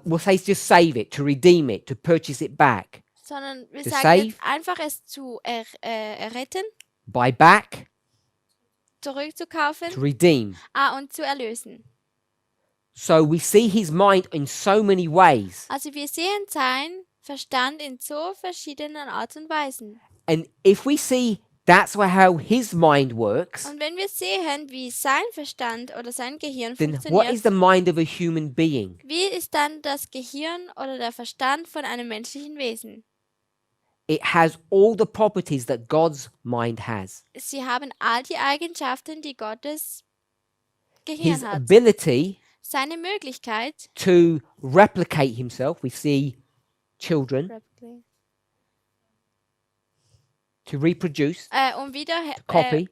we'll say just save it, to redeem it, to purchase it back. sondern wir To sagen save. jetzt einfach es zu erretten, Buy back, to zurückzukaufen redeem. und zu erlösen. So we see his mind in so many ways. Also wir sehen sein Verstand in so verschiedenen Art und Weisen. And if we see that's how his mind works, Und wenn wir sehen, wie sein Verstand oder sein Gehirn then what is the funktioniert, mind of a human being? wie ist dann das Gehirn oder der Verstand von einem menschlichen Wesen? It has all the properties that God's mind has. Sie haben all die Eigenschaften, die Gottes His Gehirn hat. ability Seine Möglichkeit, to replicate himself. We see children to reproduce, um wieder copy,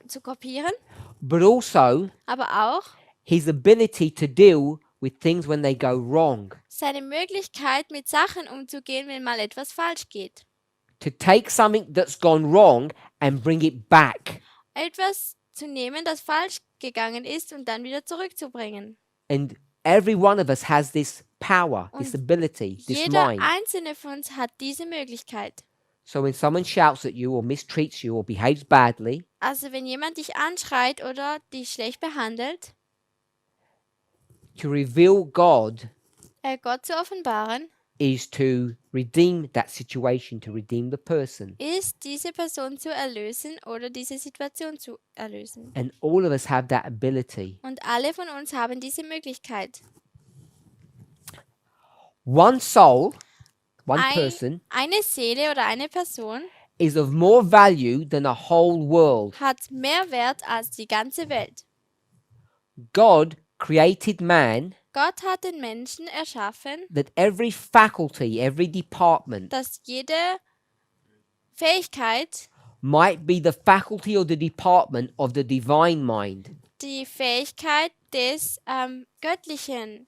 zu kopieren, but also aber auch his ability to deal with things when they go wrong. seine Möglichkeit, mit Sachen umzugehen, wenn mal etwas falsch geht. To take something that's gone wrong and bring it back. Etwas zu nehmen, das falsch gegangen ist und dann wieder zurückzubringen. And every one of us has this power, this Und ability, this Jeder mind. einzelne von uns hat diese Möglichkeit. So when someone shouts at you or mistreats you or behaves badly, Also wenn jemand dich anschreit oder dich schlecht behandelt, to reveal God Gott zu offenbaren, is to redeem that situation, to redeem the person. ist diese Person zu erlösen oder diese Situation zu erlösen. And all of us have that ability. Und alle von uns haben diese Möglichkeit. One soul, one Ein- person, Eine Seele oder eine Person is of more value than a whole world. hat mehr Wert als die ganze Welt. God created man Gott hat den Menschen erschaffen, that every faculty, every department dass jede Fähigkeit might be the faculty or the department of the divine mind. die Fähigkeit des göttlichen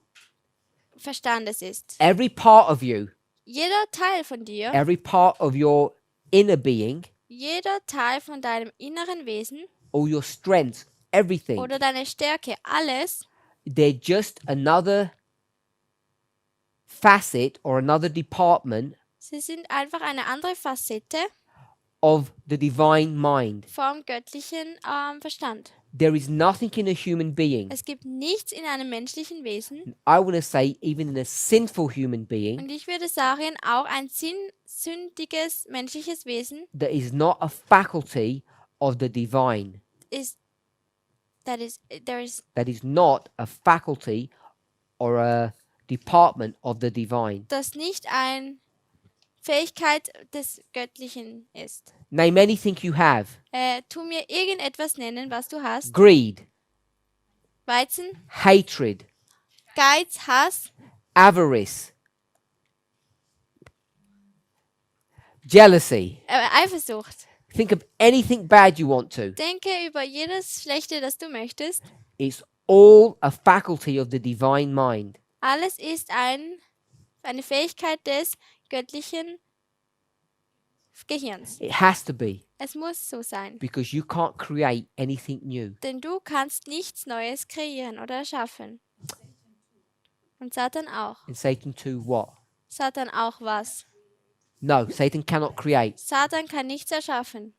Verstandes ist. Every part of you, Jeder Teil von dir, every part of your inner being, jeder Teil von deinem inneren Wesen all your strengths, everything, oder deine Stärke, alles, they're just another facet or another department sie sind einfach eine andere Facette of the divine mind. vom göttlichen Verstand. There is nothing in a human being, Es gibt nichts in einem menschlichen Wesen I want to say even in a sinful human being, und ich würde sagen, auch ein sündiges menschliches Wesen that is not a faculty of the divine. ist, there is That is not a faculty or a department of the divine. das nicht eine Fähigkeit des Göttlichen ist. Name anything you have. Tu mir irgendetwas nennen, was du hast. Greed, Weizen, hatred, Geiz, Hass, avarice, jealousy. Eifersucht. Think of anything bad you want to. Denke über jedes Schlechte, das du möchtest. It's all a faculty of the divine mind. Alles ist eine Fähigkeit des göttlichen Gehirns. It has to be, Es muss so sein. because you can't create anything new. Denn du kannst nichts Neues kreieren oder erschaffen. Und Satan auch. And Satan too, what? Satan auch was? No, Satan cannot create. Satan kann nichts erschaffen.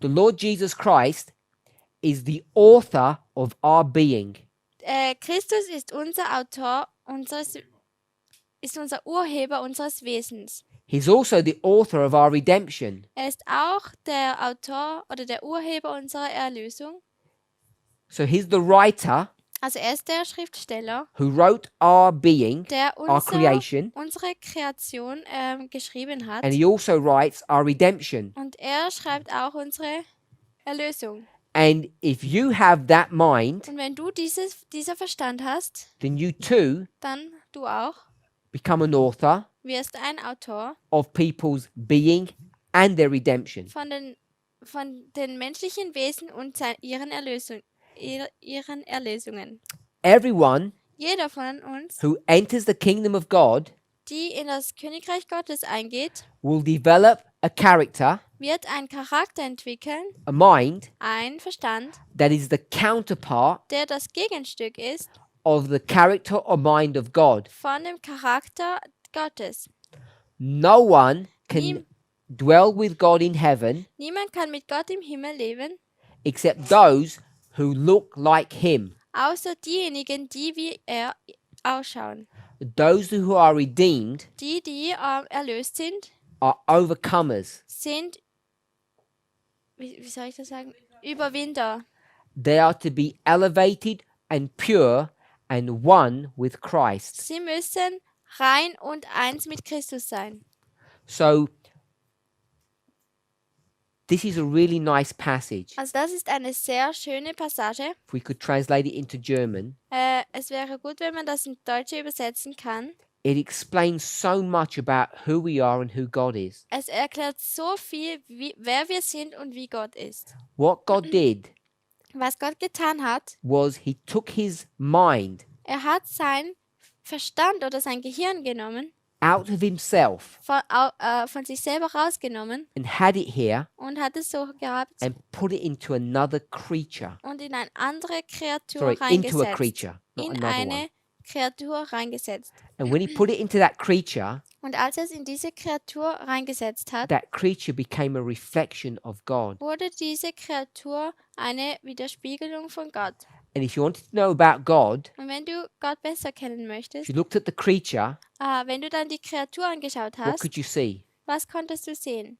The Lord Jesus Christ is the author of our being. Christus ist unser Autor, ist unser Urheber unseres Wesens. He's also the author of our redemption. Er ist auch der Autor oder der Urheber unserer Erlösung. So he's the writer Also er ist der Schriftsteller, who wrote our being, der our creation, unsere Kreation geschrieben hat. and he also writes our redemption. Und er schreibt auch unsere Erlösung. And if you have that mind, Und wenn du dieser Verstand hast, then you too dann du auch become an author wirst ein Autor of people's being and their redemption. von den menschlichen Wesen und ihren Erlösungen. Everyone Jeder von uns, who enters the kingdom of God die in das Königreich Gottes eingeht, will develop a character, wird einen Charakter entwickeln, a mind, einen Verstand, that is the counterpart der das Gegenstück ist of the character or mind of God. von dem Charakter Gottes. No one can Niem- dwell with God in heaven Niemand kann mit Gott im Himmel leben, except those who look like him. außer diejenigen, die wie er ausschauen. Those who are redeemed Die erlöst sind, are overcomers. sind, wie soll ich das sagen, Überwinder. They are to be elevated and pure and one with Christ. Sie müssen rein und eins mit Christus sein. So, this is a really nice passage. Also das ist eine sehr schöne Passage. If we could translate it into German, Es wäre gut, wenn man das in Deutsche übersetzen kann. it explains so much about who we are and who God is. Es erklärt so viel, wer wir sind und wie Gott ist. What God did Was Gott getan hat, was he took his mind er hat sein Verstand oder sein Gehirn genommen, out of himself von sich selber rausgenommen and had it here und hat es so gehabt and put it into another creature. und in eine andere Kreatur Sorry, into a reingesetzt. creature, not In another eine one. Kreatur reingesetzt. And when he put it into that creature, Und als er es in diese Kreatur reingesetzt hat, that creature became a reflection of God. wurde diese Kreatur eine Widerspiegelung von Gott. And if you wanted to know about God, Und wenn du Gott besser kennen if möchtest, you looked at the creature, wenn du dann die Kreatur angeschaut what hast, could you see? was konntest du sehen?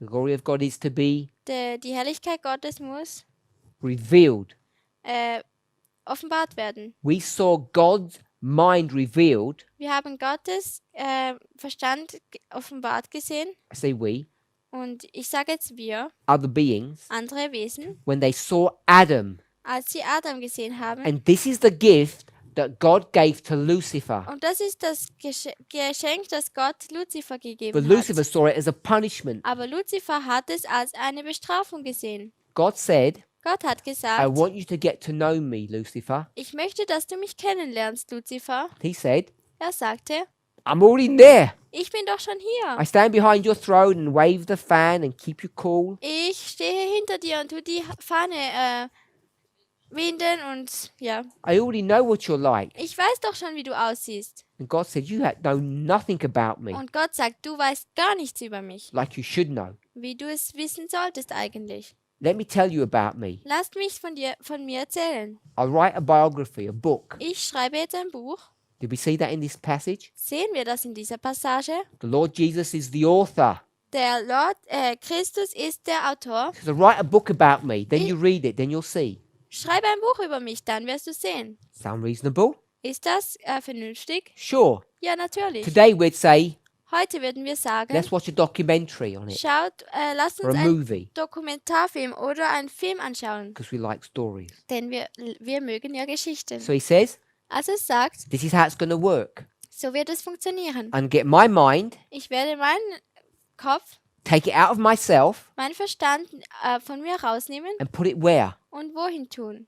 The glory of God is to be Die Herrlichkeit Gottes muss revealed. offenbart werden. We saw God's mind revealed. Wir haben Gottes Verstand offenbart gesehen. I say we, Und ich sage jetzt wir, other beings, andere Wesen, when they saw Adam. als sie Adam gesehen haben. And this is the gift that God gave to Lucifer. Und das ist das Geschenk, das Gott Luzifer But gegeben Lucifer hat. saw it as a punishment. Aber Luzifer hat es als eine Bestrafung gesehen. God said, Gott hat I gesagt, want you to get to know me, Lucifer. ich möchte, dass du mich kennenlernst, Luzifer. He said, Er sagte, I'm already there. ich bin doch schon hier. I stand behind your throne and wave the fan and keep you cool. Ich stehe hinter dir und tu die Fahne winden und ja, I already know what you're like. ich weiß doch schon, wie du aussiehst. And God said, you know nothing about me Und Gott sagt, du weißt gar nichts über mich, like you should know. wie du es wissen solltest eigentlich. Let me tell you about me. Lasst mich von mir erzählen. I'll write a biography, a book. Ich schreibe jetzt ein Buch. Did we see that in this passage? Sehen wir das in dieser Passage? The Lord Jesus is the author. Der Lord, Christus ist der Autor. So write a book about me, then you read it, then you'll see. Schreibe ein Buch über mich, dann wirst du sehen. Sound reasonable? Ist das vernünftig? Sure. Ja, natürlich. Today we'd say, Heute würden wir sagen, let's watch a documentary on it lasst or uns a einen movie Dokumentarfilm oder einen Film anschauen, because we like stories. denn wir mögen ja Geschichten. So he says, Also es sagt, this is how it's going to work. so wird es funktionieren. I'm get my mind, Ich werde meinen Kopf, take it out of myself meinen Verstand von mir rausnehmen and put it where? und wohin tun?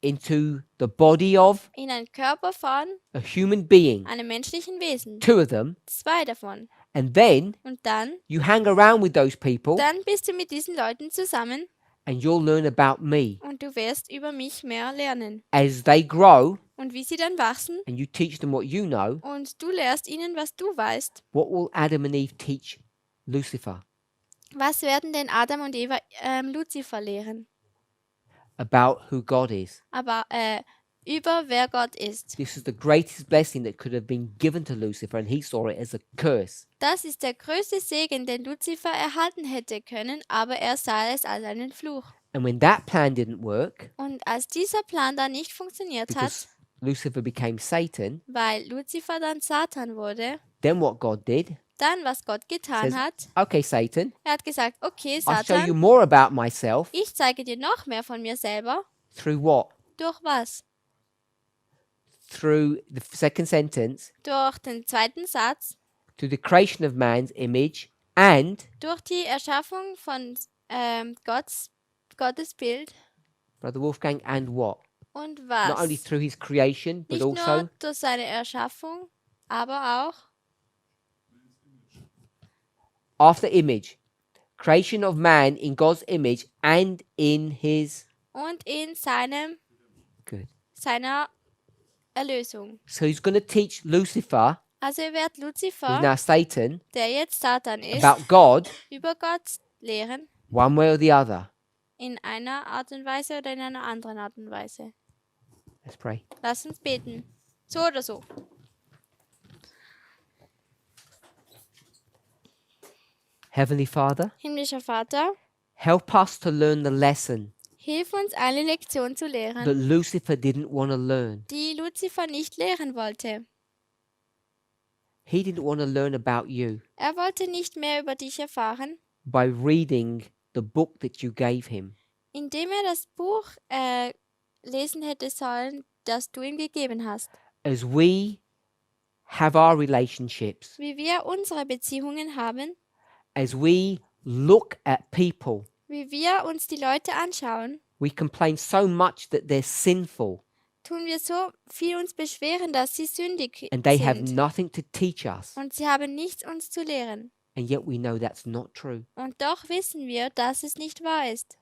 Into the body of In einen Körper von a human being. einem menschlichen Wesen. 2 of them. 2 davon. And then Und dann you hang around with those people bist du mit diesen Leuten zusammen and you'll learn about me. und du wirst über mich mehr lernen. As they grow Und wie sie dann wachsen and you teach them what you know, und du lehrst ihnen, was du weißt. what will Adam and Eve teach Lucifer? Was werden denn Adam und Eva Luzifer lehren? About who God is. Aber über wer Gott ist. This is the greatest blessing that could have been given to Lucifer, and he saw it as a curse. Das ist der größte Segen, den Luzifer erhalten hätte können, aber er sah es als einen Fluch. And when that plan didn't work, Und als dieser Plan dann nicht funktioniert hat, because Lucifer became Satan, weil Luzifer dann Satan wurde, then what God did, dann was Gott getan says, hat, okay, Satan, er hat gesagt, okay I'll show you Satan, more about myself ich zeige dir noch mehr von mir selber. through what? Durch was? Through the second sentence, Durch den zweiten Satz, to the creation of man's image and, durch die Erschaffung von Gottes Bild Brother Wolfgang, and what? und Not only was? through his creation, but Nicht nur also durch seine Erschaffung, aber auch after image. Creation of man in God's image and in his. und in Good. seiner Erlösung. So he's going to teach Lucifer, Also er wird who's Luzifer, now Satan, der jetzt Satan ist, about God über Gott lehren, one way or the other. in einer Art und Weise oder in einer anderen Art und Weise. Let's pray. Lass uns beten. So oder so. Heavenly Father, Himmlischer Vater, help us to learn the lesson hilf uns, eine Lektion zu that lehren, Lucifer didn't want to learn. die Luzifer nicht lehren wollte. He didn't want to learn about you Er wollte nicht mehr über dich erfahren, by reading the book that you gave him. indem er das Buch lesen hätte sollen, das du ihm gegeben hast. As we have our relationships, Wie wir unsere Beziehungen haben, as we look at people, wie wir uns die Leute anschauen, we complain so much that they're sinful tun wir so viel uns beschweren, dass sie sündig and they have sind. nothing to teach us. Und sie haben nichts uns zu lehren. And yet we know that's not true. Und doch wissen wir, dass es nicht wahr ist.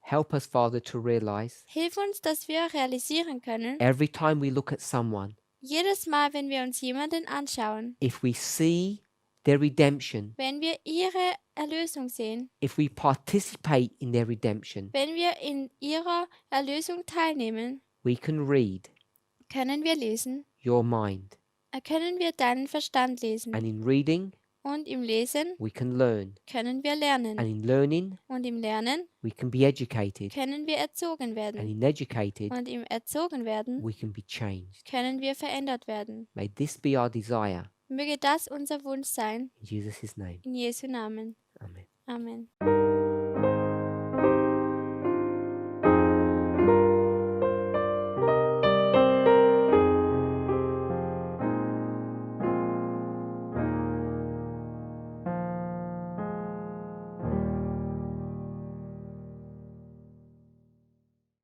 Help us, Father, to realize Hilf uns, dass wir realisieren können, every time we look at someone, jedes Mal, wenn wir uns jemanden anschauen, if we see their redemption, wenn wir ihre Erlösung sehen, if we participate in their redemption, wenn wir in ihrer Erlösung teilnehmen, we can read können wir lesen, your mind. können wir deinen Verstand lesen. And in reading, Und im Lesen we can learn. können wir And lernen. in learning, Und im Lernen we can be educated. können wir erzogen And werden. in educated, Und im Erzogen werden we can be changed. können wir verändert werden. May this be our desire. Möge das unser Wunsch sein, In Jesus' name. in Jesu Namen. Amen. Amen.